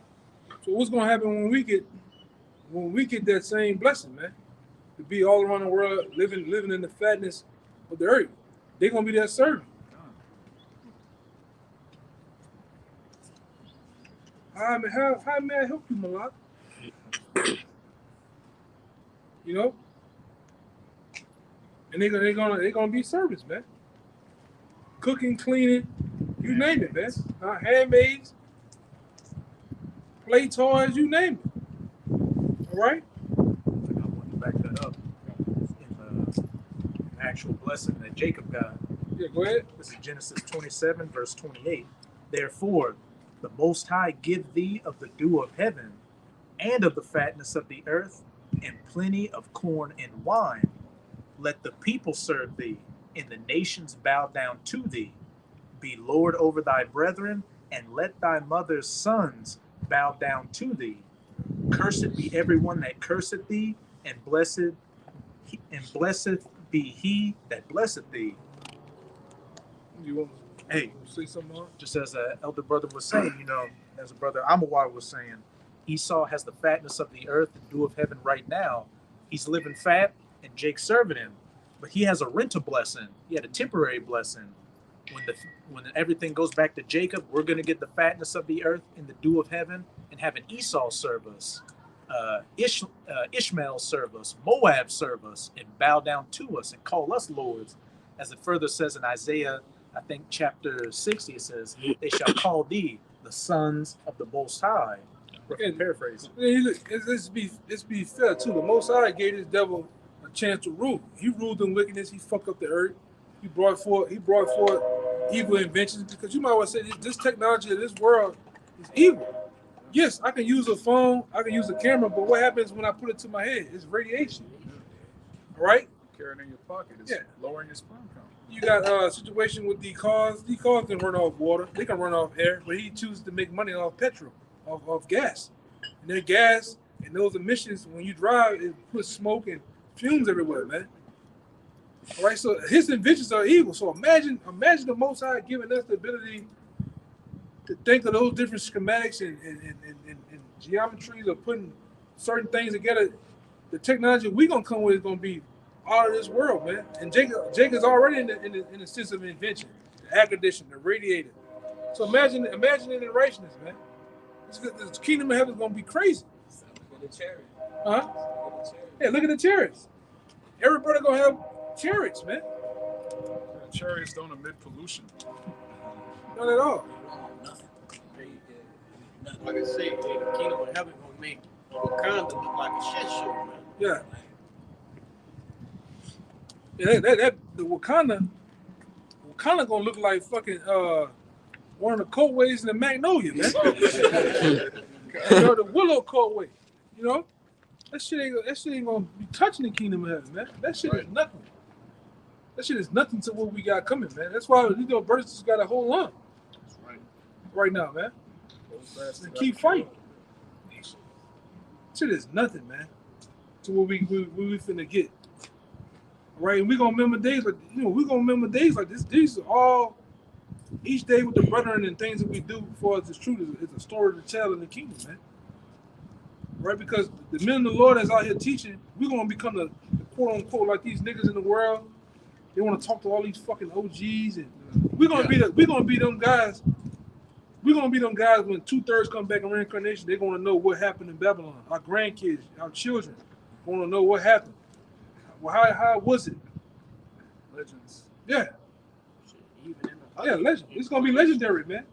So what's gonna happen when we get that same blessing, man? To be all around the world, living in the fatness of the earth. They're gonna be there serving. How may I help you, Malak? You know? And they're gonna be service, man. Cooking, cleaning, you name it, man. Handmaids, play toys, you name it. All right? I want to back that up in the actual blessing that Jacob got. Yeah, go ahead. This is Genesis 27, verse 28. Therefore, the Most High give thee of the dew of heaven, and of the fatness of the earth, and plenty of corn and wine. Let the people serve thee, and the nations bow down to thee. Be Lord over thy brethren, and let thy mother's sons bow down to thee. Cursed be everyone that curseth thee, and blessed be he that blesseth thee. You want Hey, say something more? just as an elder brother was saying, you know, as a brother Amawar was saying, Esau has the fatness of the earth, the dew of heaven right now. He's living fat, and Jake's serving him. But he has a rental blessing. He had a temporary blessing. When everything goes back to Jacob, we're going to get the fatness of the earth and the dew of heaven and have an Esau serve us. Ishmael serve us, Moab serve us, and bow down to us and call us lords. As it further says in Isaiah, I think chapter 60, it says, they shall call thee the sons of the Most High. Paraphrase. Let's be fair too. The Most High gave this devil a chance to rule. He ruled in wickedness. He fucked up the earth. He brought forth evil inventions, because you might want to say this technology of this world is evil. Yes, I can use a phone, I can use a camera, but what happens when I put it to my head? It's radiation. All right? Carrying it in your pocket. It's lowering your sperm count. You got a situation with the cars. The cars can run off water. They can run off air, but he chooses to make money off petrol, off gas. And that gas and those emissions, when you drive, it puts smoke and fumes everywhere, man. All right, so his inventions are evil. So imagine the Most High giving us the ability to think of those different schematics and geometries of putting certain things together. The technology we're gonna come with is gonna be out of this world, man. And Jacob's already in the sense of invention, the air conditioner, the radiator. So imagine it in righteousness, man. The kingdom of heaven is gonna be crazy. Huh? Yeah, look at the chariots. Everybody gonna have chariots, man. Chariots don't emit pollution. Not at all. Like I say, the kingdom of heaven gonna make Wakanda look like a shit show, man. Yeah. Yeah, that the Wakanda gonna look like fucking one of the coatways in the Magnolia, man. The Willow coatway, you know. That shit ain't gonna be touching the kingdom of heaven, man. That shit is nothing. That shit is nothing to what we got coming, man. That's why brothers just gotta hold on. Right now, man. And keep fighting. Shit is nothing, man, to what we finna get. Right, and we're gonna remember days like this. These are all each day with the brethren and things that we do for us. The truth is a story to tell in the kingdom, man. Right, because the men of the Lord that's out here teaching, we're gonna become the quote unquote like these niggas in the world. They want to talk to all these fucking OGs, and we're gonna be them guys. We're gonna be them guys when 2/3 come back in reincarnation. They're gonna know what happened in Babylon. Our grandkids, our children, want to know what happened. Well, how was it? Legends. Yeah. Yeah, legend. It's gonna be legendary, man.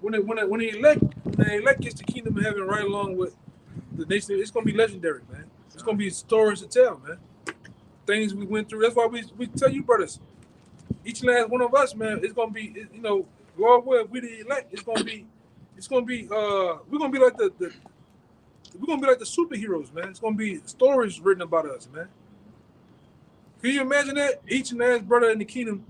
When the elect gets the kingdom of heaven right along with the nation, it's gonna be legendary, man. It's gonna be stories to tell, man. Things we went through. That's why we tell you, brothers. Each and last one of us, man, it's gonna be, you know, Lord willing, we the elect. We're gonna be like we're gonna be like the superheroes, man. It's gonna be stories written about us, man. Can you imagine that? Each and last brother in the kingdom,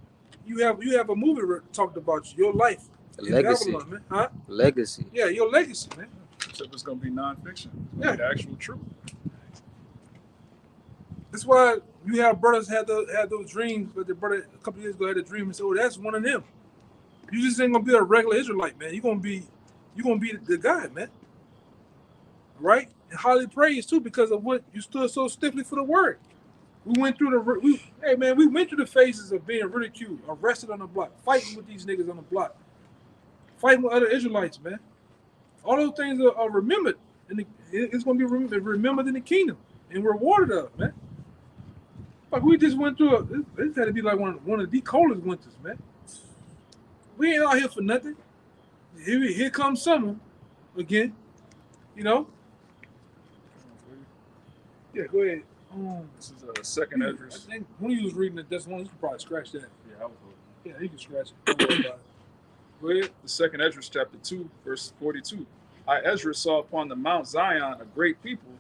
you have a movie talked about you, your life. Legacy. Babylon, man. Huh? Legacy. Yeah, your legacy, man. Except it's gonna be nonfiction. Yeah. The actual truth. That's why you have brothers had those dreams, but the brother a couple years ago had a dream and said, "Oh, that's one of them." You just ain't gonna be a regular Israelite, man. You're gonna be the guy, man. Right? And highly praised too, because of what you stood so stiffly for the word. We went through we went through the phases of being ridiculed, arrested on the block, fighting with these niggas on the block, fighting with other Israelites, man. All those things are remembered, and it's gonna be remembered in the kingdom and rewarded us, man. Like we just went through it had to be like one of the coldest winters, man. We ain't out here for nothing. Here comes summer again, you know. Yeah, go ahead. This is a second address. I think when you was reading it, that's one you can probably scratch that. Yeah, I was hoping. Yeah, you can scratch it. Don't worry about it. Go ahead. The second Esdras, chapter 2, verse 42. I, Ezra, saw upon the Mount Zion a great people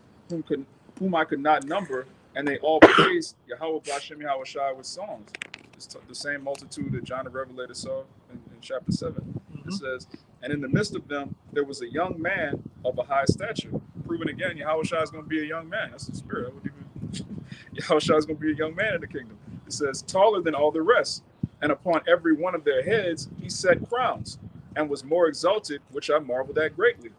whom I could not number, and they all praised Yahweh B'Shem Yahweh Shai with songs. It's the same multitude that John the Revelator saw in chapter 7. Mm-hmm. It says, and in the midst of them, there was a young man of a high stature. Proving again, Yahweh Shai is going to be a young man. That's the spirit. Yahweh Shai is going to be a young man in the kingdom. It says, taller than all the rest. And upon every one of their heads, he set crowns, and was more exalted, which I marveled at greatly.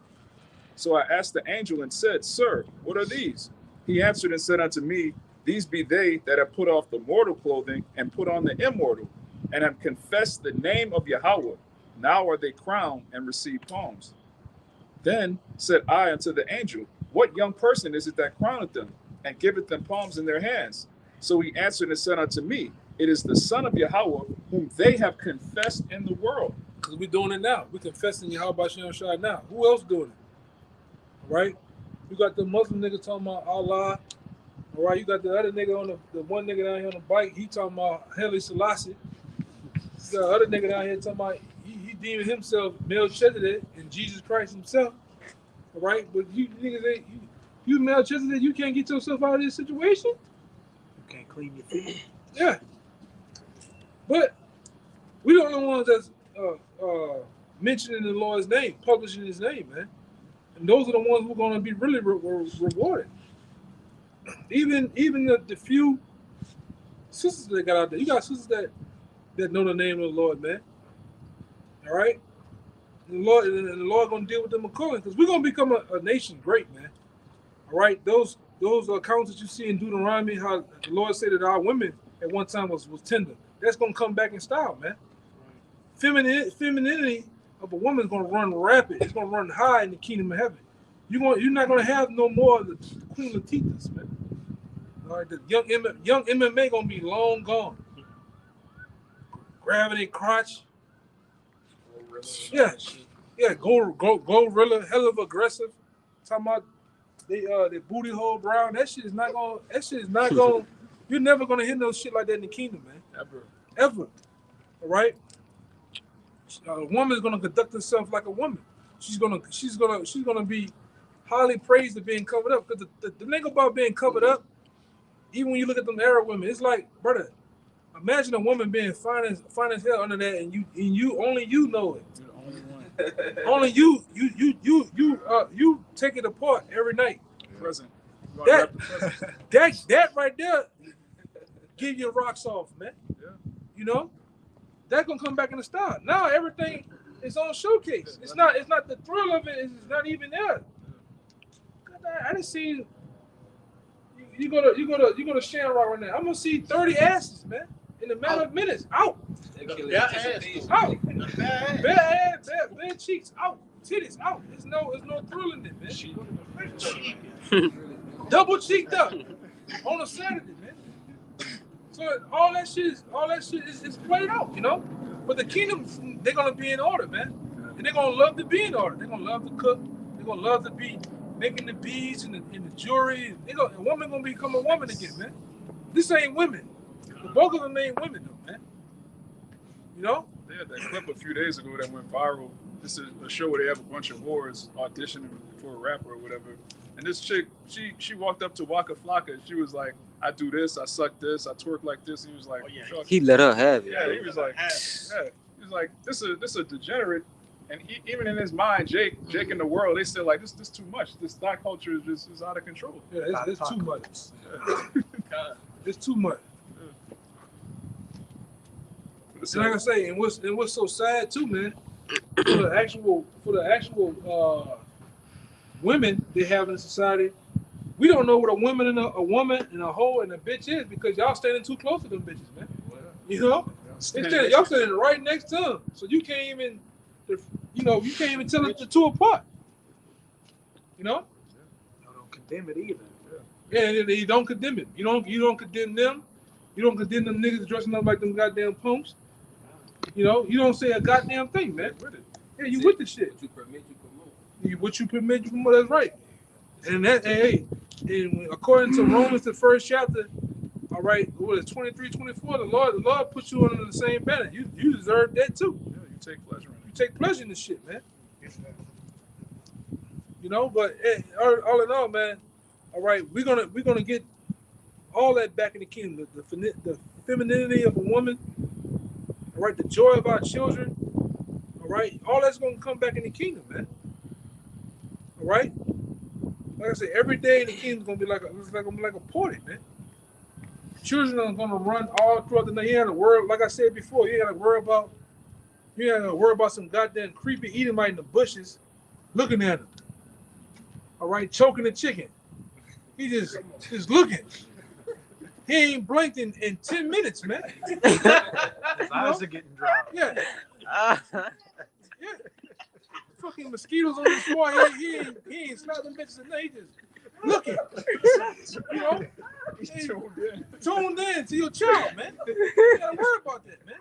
So I asked the angel and said, Sir, what are these? He answered and said unto me, These be they that have put off the mortal clothing and put on the immortal, and have confessed the name of Yahweh. Now are they crowned and receive palms. Then said I unto the angel, what young person is it that crowneth them, and giveth them palms in their hands? So he answered and said unto me, it is the Son of Yahweh, whom they have confessed in the world. Because we're doing it now. We're confessing Yahweh Shem Shai now. Who else doing it? All right? You got the Muslim nigga talking about Allah. All right? You got the other nigga on the one nigga down here on the bike. He talking about Haile Selassie. You got the other nigga down here talking about he deeming himself Melchizedek and Jesus Christ himself. All right? But you niggas ain't, you Melchizedek, you can't get yourself out of this situation. You can't clean your feet. Yeah. But we the only ones that's mentioning the Lord's name, publishing his name, man. And those are the ones who are going to be really rewarded. Even the few sisters that got out there. You got sisters that know the name of the Lord, man. All right? And the Lord going to deal with them accordingly, because we're going to become a nation great, man. All right? Those accounts that you see in Deuteronomy, how the Lord said that our women at one time was tender. That's going to come back in style, man. Femininity of a woman is going to run rapid. It's going to run high in the kingdom of heaven. You're not going to have no more of the Queen Latifahs, man. All right, the young MMA going to be long gone. Grabbing their crotch. Yeah, gorilla, hell of aggressive. Talking about their booty hole brown. That shit is not going. You're never going to hit no shit like that in the kingdom, man. Ever. All right. A woman is going to conduct herself like a woman. She's gonna be highly praised for being covered up. Because the thing about being covered up, even when you look at them Arab women, it's like, brother, imagine a woman being fine as hell under that, and you only you know it. You're the only one. Only you take it apart every night. Present. That right there give your rocks off, man. Yeah. You know, that's gonna come back in the style. Now everything is on showcase. It's not the thrill of it. It's not even there. I didn't see you go to Shamrock right now. I'm gonna see 30 asses, man, in a matter of minutes. Out. Out. Bare cheeks out. Titties out. There's no thrill in it, man. Double cheeked up on a Saturday, man. So all that shit is played out, you know. But the kingdom, they're gonna be in order, man, and they're gonna love to be in order. They're gonna love to cook. They're gonna love to be making the beads and the jewelry. A woman gonna become a woman again, man. This ain't women. The bulk of them ain't women, though, man. You know. They had that clip a few days ago that went viral. This is a show where they have a bunch of whores auditioning for a rapper or whatever. And this chick, she walked up to Waka Flocka and she was like, I do this, I suck this, I twerk like this. And he was like, he let her have it. Yeah, he was like, he was like, this is a degenerate. And even in his mind, Jake in the world, they still like, this too much. This thought culture is out of control. Yeah, it's too much. It's too much. And like I say, and what's so sad too, man, for the actual women they have in society, we don't know what a woman and a hoe and a bitch is because y'all standing too close to them bitches, man. You know, y'all standing right next to them, so you can't even, you can't even tell the two apart. You know, you don't condemn it either. Yeah, you don't condemn it. You don't condemn them. You don't condemn them niggas dressing up like them goddamn punks. You know, you don't say a goddamn thing, man. Yeah, you with the shit. What you permit, you promote. That's right. And according to Romans, the first chapter, all right, what is 23, 24, the Lord puts you under the same banner. You deserve that too. Yeah, you take pleasure in it. You take pleasure in this shit, man. You know, but all in all, man, all right, we're gonna get all that back in the kingdom. The femininity of a woman, all right, the joy of our children, all right, all that's gonna come back in the kingdom, man. All right, like I said, every day in the kingdom is gonna be like a party, man. Children are gonna run all throughout the night. You ain't gotta worry, like I said before, you ain't gotta worry about some goddamn creepy Edomite in the bushes looking at him. All right, choking the chicken. He just looking. He ain't blinked in 10 minutes, man. His eyes are getting dry. Yeah. fucking mosquitoes on his forehead. He ain't slapped them bitches and they just looking. You know? He's tuned in to your child, man. You gotta worry about that, man.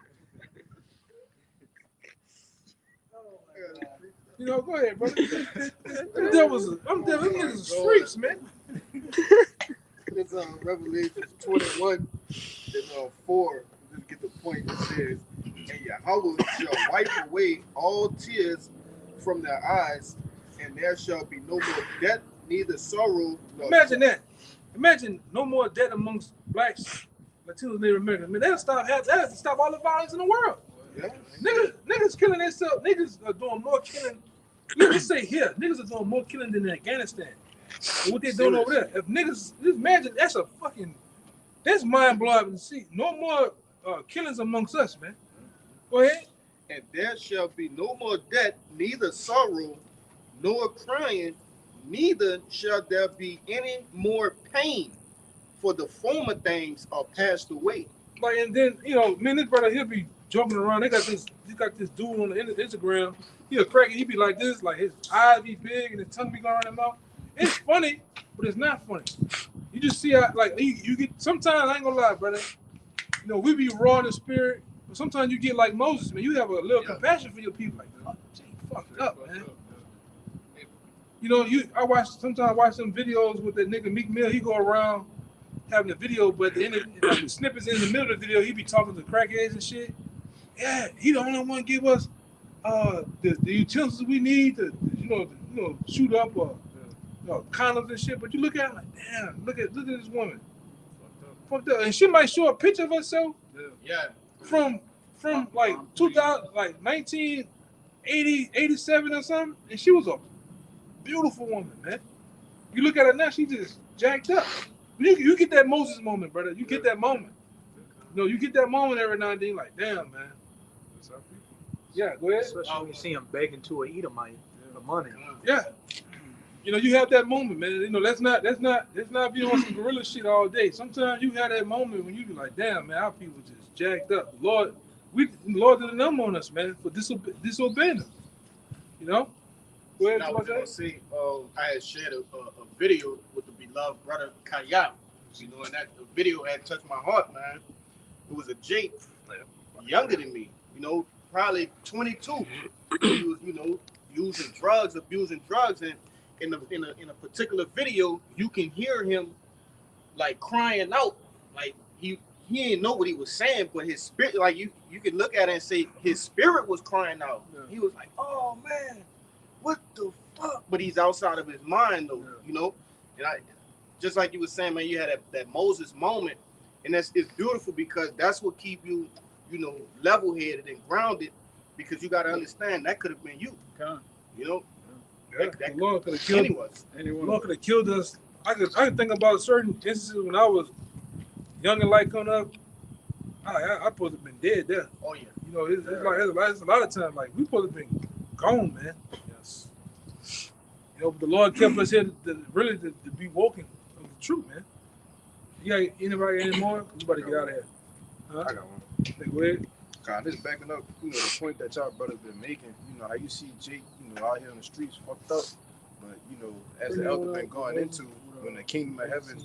You know, go ahead, brother. Them niggas are freaks, man. It's Revelation 21 and 4. Just get the point. It says, "And Yahweh shall wipe away all tears from their eyes, and there shall be no more death, neither sorrow." Imagine that. Imagine no more death amongst blacks, Latinos, Native Americans. I mean, that'll stop all the violence in the world. Yeah. Niggas killing themselves. Niggas are doing more killing. Let's say here, niggas are doing more killing than in Afghanistan. And what they doing over there? If niggas, just imagine that's mind blowing to see. No more killings amongst us, man. Go ahead. "And there shall be no more death, neither sorrow, nor crying, neither shall there be any more pain, for the former things are passed away." Like, and then, you know, man, this brother, he'll be joking around. He got this dude on the Instagram. He'll crack it. He be like this, like his eyes be big and his tongue be going around his mouth. It's funny, but it's not funny. You just see how, like, you get, sometimes, I ain't gonna lie, brother, you know, we be raw in the spirit, but sometimes you get like Moses, man. You have a little compassion for your people, like, oh, you fucked up, man. You know, sometimes I watch some videos with that nigga Meek Mill. He go around having a video, but at the end of like, the snippets in the middle of the video, he be talking to crackheads and shit. Yeah, he the only one give us the utensils we need to, you know, shoot up or condoms and shit. But you look at it like, damn, look at this woman. Fucked up. And she might show a picture of herself. Yeah. From like 2000, like 1980, 87 or something, and she was a beautiful woman, man. You look at her now, she just jacked up. You get that Moses moment, brother. You get that moment. You know, you get that moment every now and then, like, damn, man. Yeah, go ahead. Especially when you see him begging to an Edomite for money. Yeah. You know, you have that moment, man. You know, let's not be on some gorilla shit all day. Sometimes you have that moment when you be like, damn, man, our people just jacked up. The Lord did a number on us, man, for disobeying him. You know? Go ahead. I was gonna say, I had shared a video with the beloved brother Kayab. You know, and that the video had touched my heart, man. It was a Jake, younger than me. You know, probably 22. He was, you know, abusing drugs, and in a particular video, you can hear him like crying out, like he didn't know what he was saying, but his spirit, like you can look at it and say his spirit was crying out. Yeah. He was like, "Oh man, what the fuck?" But he's outside of his mind, though, you know. And just like you were saying, man, you had that Moses moment, and it's beautiful because that's what keep you, you know, level-headed and grounded, because you got to understand that could have been you, you know. Yeah, the Lord could have killed us. The Lord could have killed us. I could think about certain instances when I was young and light coming up. I supposed to have been dead there. Oh yeah. You know, it's a lot of times like we supposed to have been gone, man. Yes. You know, but the Lord kept us here to be woken of the truth, man. You got anybody anymore? We about to get out of here. Huh? I got one. Okay, go ahead. God, this backing up, you know, the point that y'all brothers been making. You know, how you see Jake, you know, out here on the streets fucked up. But, you know, as the elder been going into, when the kingdom of heaven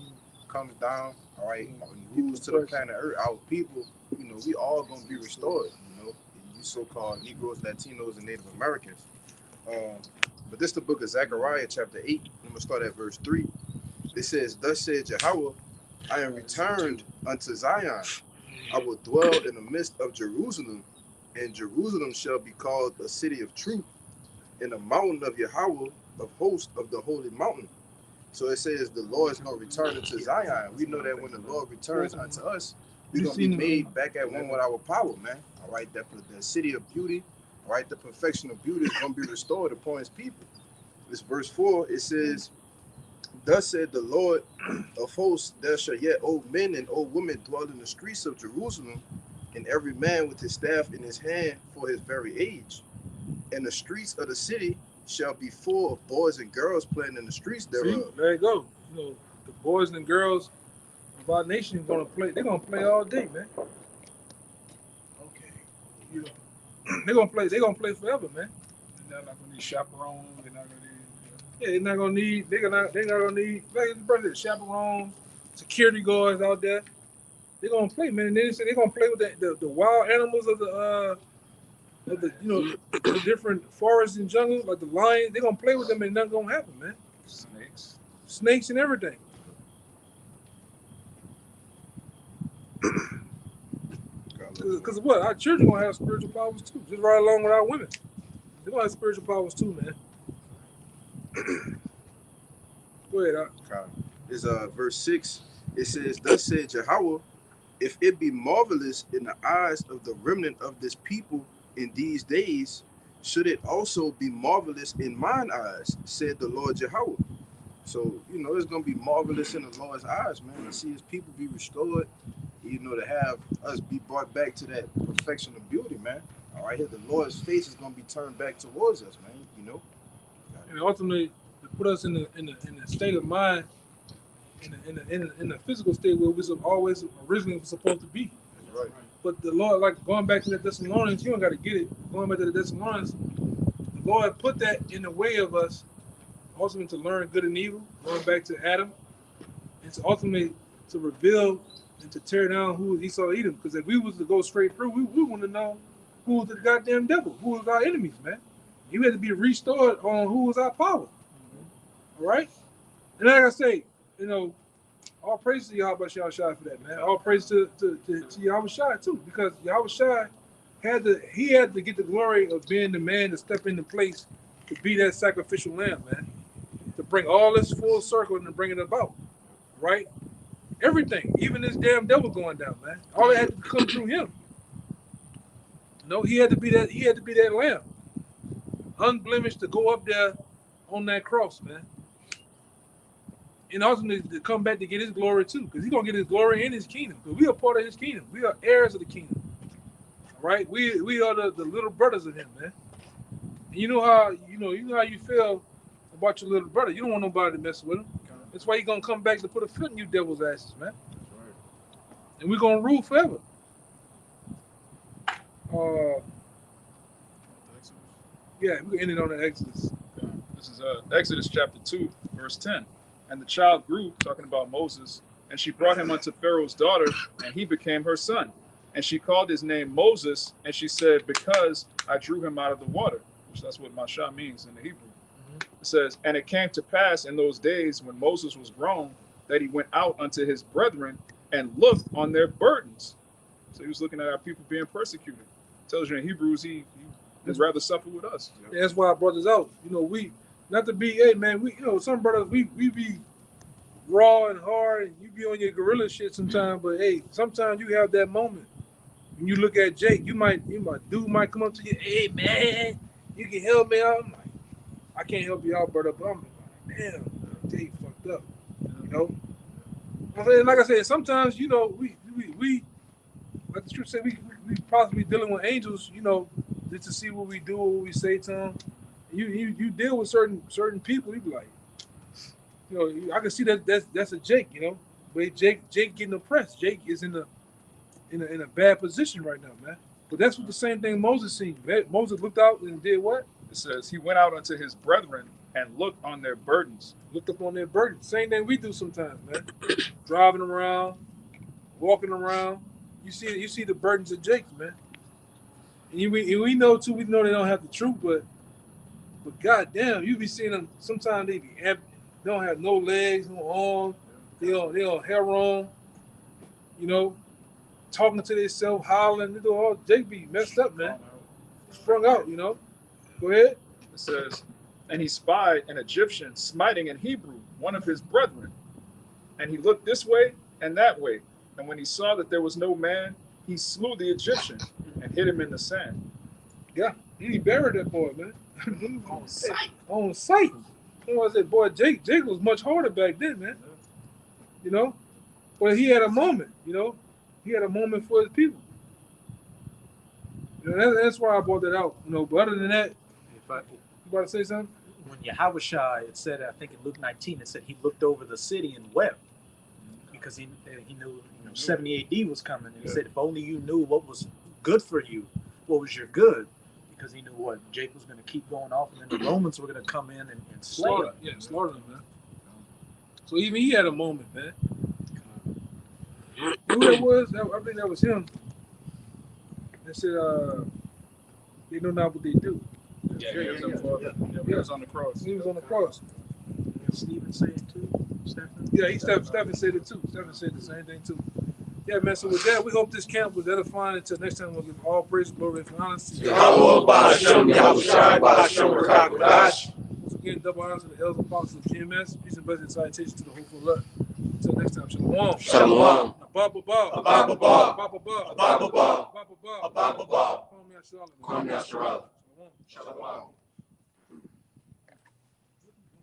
comes down, all right, and rules to the planet Earth, our people, you know, we all gonna be restored, you know, you so-called Negroes, Latinos, and Native Americans. But this is the book of Zechariah, chapter 8. I'm gonna start at verse 3. It says, "Thus said Yahweh, I am returned unto Zion. I will dwell in the midst of Jerusalem, and Jerusalem shall be called a city of truth, in the mountain of Yahweh of hosts of the holy mountain." So it says the Lord is going to return into Zion. We know that when the Lord returns unto us, we're going to be made back at one with our power, man. All right, the city of beauty, all right, the perfection of beauty is going to be restored upon his people. This verse 4, it says, "Thus said the Lord of hosts, there shall yet old men and old women dwell in the streets of Jerusalem, and every man with his staff in his hand for his very age. And the streets of the city shall be full of boys and girls playing in the streets thereof." See, there you go. You know, the boys and girls of our nation gonna play. They're gonna play all day, man. Okay, you know, they're gonna play. They're gonna play forever, man. need chaperones. They're not gonna need. Yeah, they're not gonna need. They're not gonna need. Like the brother, chaperones, security guards out there. They're gonna play, man. And then they say they're gonna play with the wild animals of the the different forests and jungles, like the lions. They're gonna play with them, and nothing gonna happen, man. Snakes and everything. Because what? Our children gonna have spiritual powers too, just right along with our women. They're gonna have spiritual powers too, man. Go ahead. Is verse 6. It says, "Thus said Yahweh, if it be marvelous in the eyes of the remnant of this people in these days, should it also be marvelous in mine eyes, said the Lord Yahweh." So, it's going to be marvelous in the Lord's eyes, man, to see his people be restored, to have us be brought back to that perfection of beauty, man. All right, here, the Lord's face is going to be turned back towards us, man, And ultimately, to put us in the state of mind, in the physical state where we was always originally supposed to be. Right. But the Lord, like going back to the Thessalonians, you don't got to get it. Going back to the Thessalonians, the Lord put that in the way of us, ultimately to learn good and evil. Going back to Adam, and to ultimately to reveal and to tear down who was Esau Edom. Because if we was to go straight through, we want to know who was the goddamn devil, who was our enemies, man. You had to be restored on who was our power. All right, and like I say, all praise to Yahweh Shai for that, man. All praise to Yahweh Shai too, because Yahweh Shai had to get the glory of being the man to step into place to be that sacrificial lamb, man, to bring all this full circle and to bring it about, right? Everything, even this damn devil going down, man. All it had to come through him. He had to be that. He had to be that lamb, unblemished, to go up there on that cross, man. And ultimately to come back to get his glory too, because he's gonna get his glory in his kingdom. Because we are part of his kingdom. We are heirs of the kingdom. All right, we are the little brothers of him, man. And you know how you feel about your little brother. You don't want nobody to mess with him. That's why he's gonna come back to put a foot in you devil's asses, man. And we're gonna rule forever. Yeah, we can end it on the Exodus. This is Exodus chapter 2, verse 10. "And the child grew," talking about Moses, "and she brought him unto Pharaoh's daughter, and he became her son. And she called his name Moses, and she said, because I drew him out of the water," which that's what Mashah means in the Hebrew. It says, "And it came to pass in those days when Moses was grown, that he went out unto his brethren and looked on their burdens." So he was looking at our people being persecuted. It tells you in Hebrews, he would rather suffer with us. Yeah, that's why I brought this out. We, not to be, hey man, some brothers, we be raw and hard, and you be on your gorilla shit sometimes, but hey, sometimes you have that moment. When you look at Jake, dude might come up to you, "Hey man, you can help me out." I'm like, "I can't help you out, brother," but I'm like, "Damn, Jake fucked up." Like I said, sometimes, we like the scripture said, we possibly dealing with angels, just to see what we do or what we say to them. You deal with certain people, you be like, I can see that's a Jake, but Jake getting oppressed. Jake is in a bad position right now, man. But that's what the same thing Moses seen. Moses looked out and did what? It says he went out unto his brethren and looked on their burdens. Looked up on their burdens. Same thing we do sometimes, man. Driving around, walking around. You see the burdens of Jake, man. And we know too. We know they don't have the truth, but goddamn, you be seeing them. Sometimes they be empty. They don't have no legs, no arms. They on heroin. Talking to themselves, hollering. Jake be messed up, man. Sprung out, Go ahead. It says, "And he spied an Egyptian smiting in Hebrew one of his brethren. And he looked this way and that way. And when he saw that there was no man, he slew the Egyptian and hid him in the sand." Yeah, he buried that boy, man. On sight. On sight. I said, boy, Jake was much harder back then, man. But he had a moment, He had a moment for his people. That's why I brought that out. But other than that, you about to say something? When Yahweh Shai, it said, I think in Luke 19, it said he looked over the city and wept because he knew 70 AD was coming. And he said, if only you knew what was good for you, what was your good, because he knew what Jake was going to keep going off, and then the Romans were going to come in and slay Slaughter, him. yeah, slaughter them, man. So even he had a moment, man. Who that was? I think that was him. They said, they know not what they do. Yeah, he was on the cross. He was on the cross. Did Stephen say it too? Stephen? Yeah, Stephen said it too. Stephen said the same thing too. Yeah, man. So with that, we hope this camp was edifying. Until next time, we'll give all praise, glory, and honor to Yahweh Ba'ashem, Yahweh Shai Ba'ashem Rakakwadash. Once again, double honor to the elders apostles of GMS. Peace and blessings and salutations to the hopeful love. Until next time, shalom. Shalom. Abba, Abba, Abba, Abba, Abba, Abba, Abba, Kwame Yasharala. Shalom. Shalom.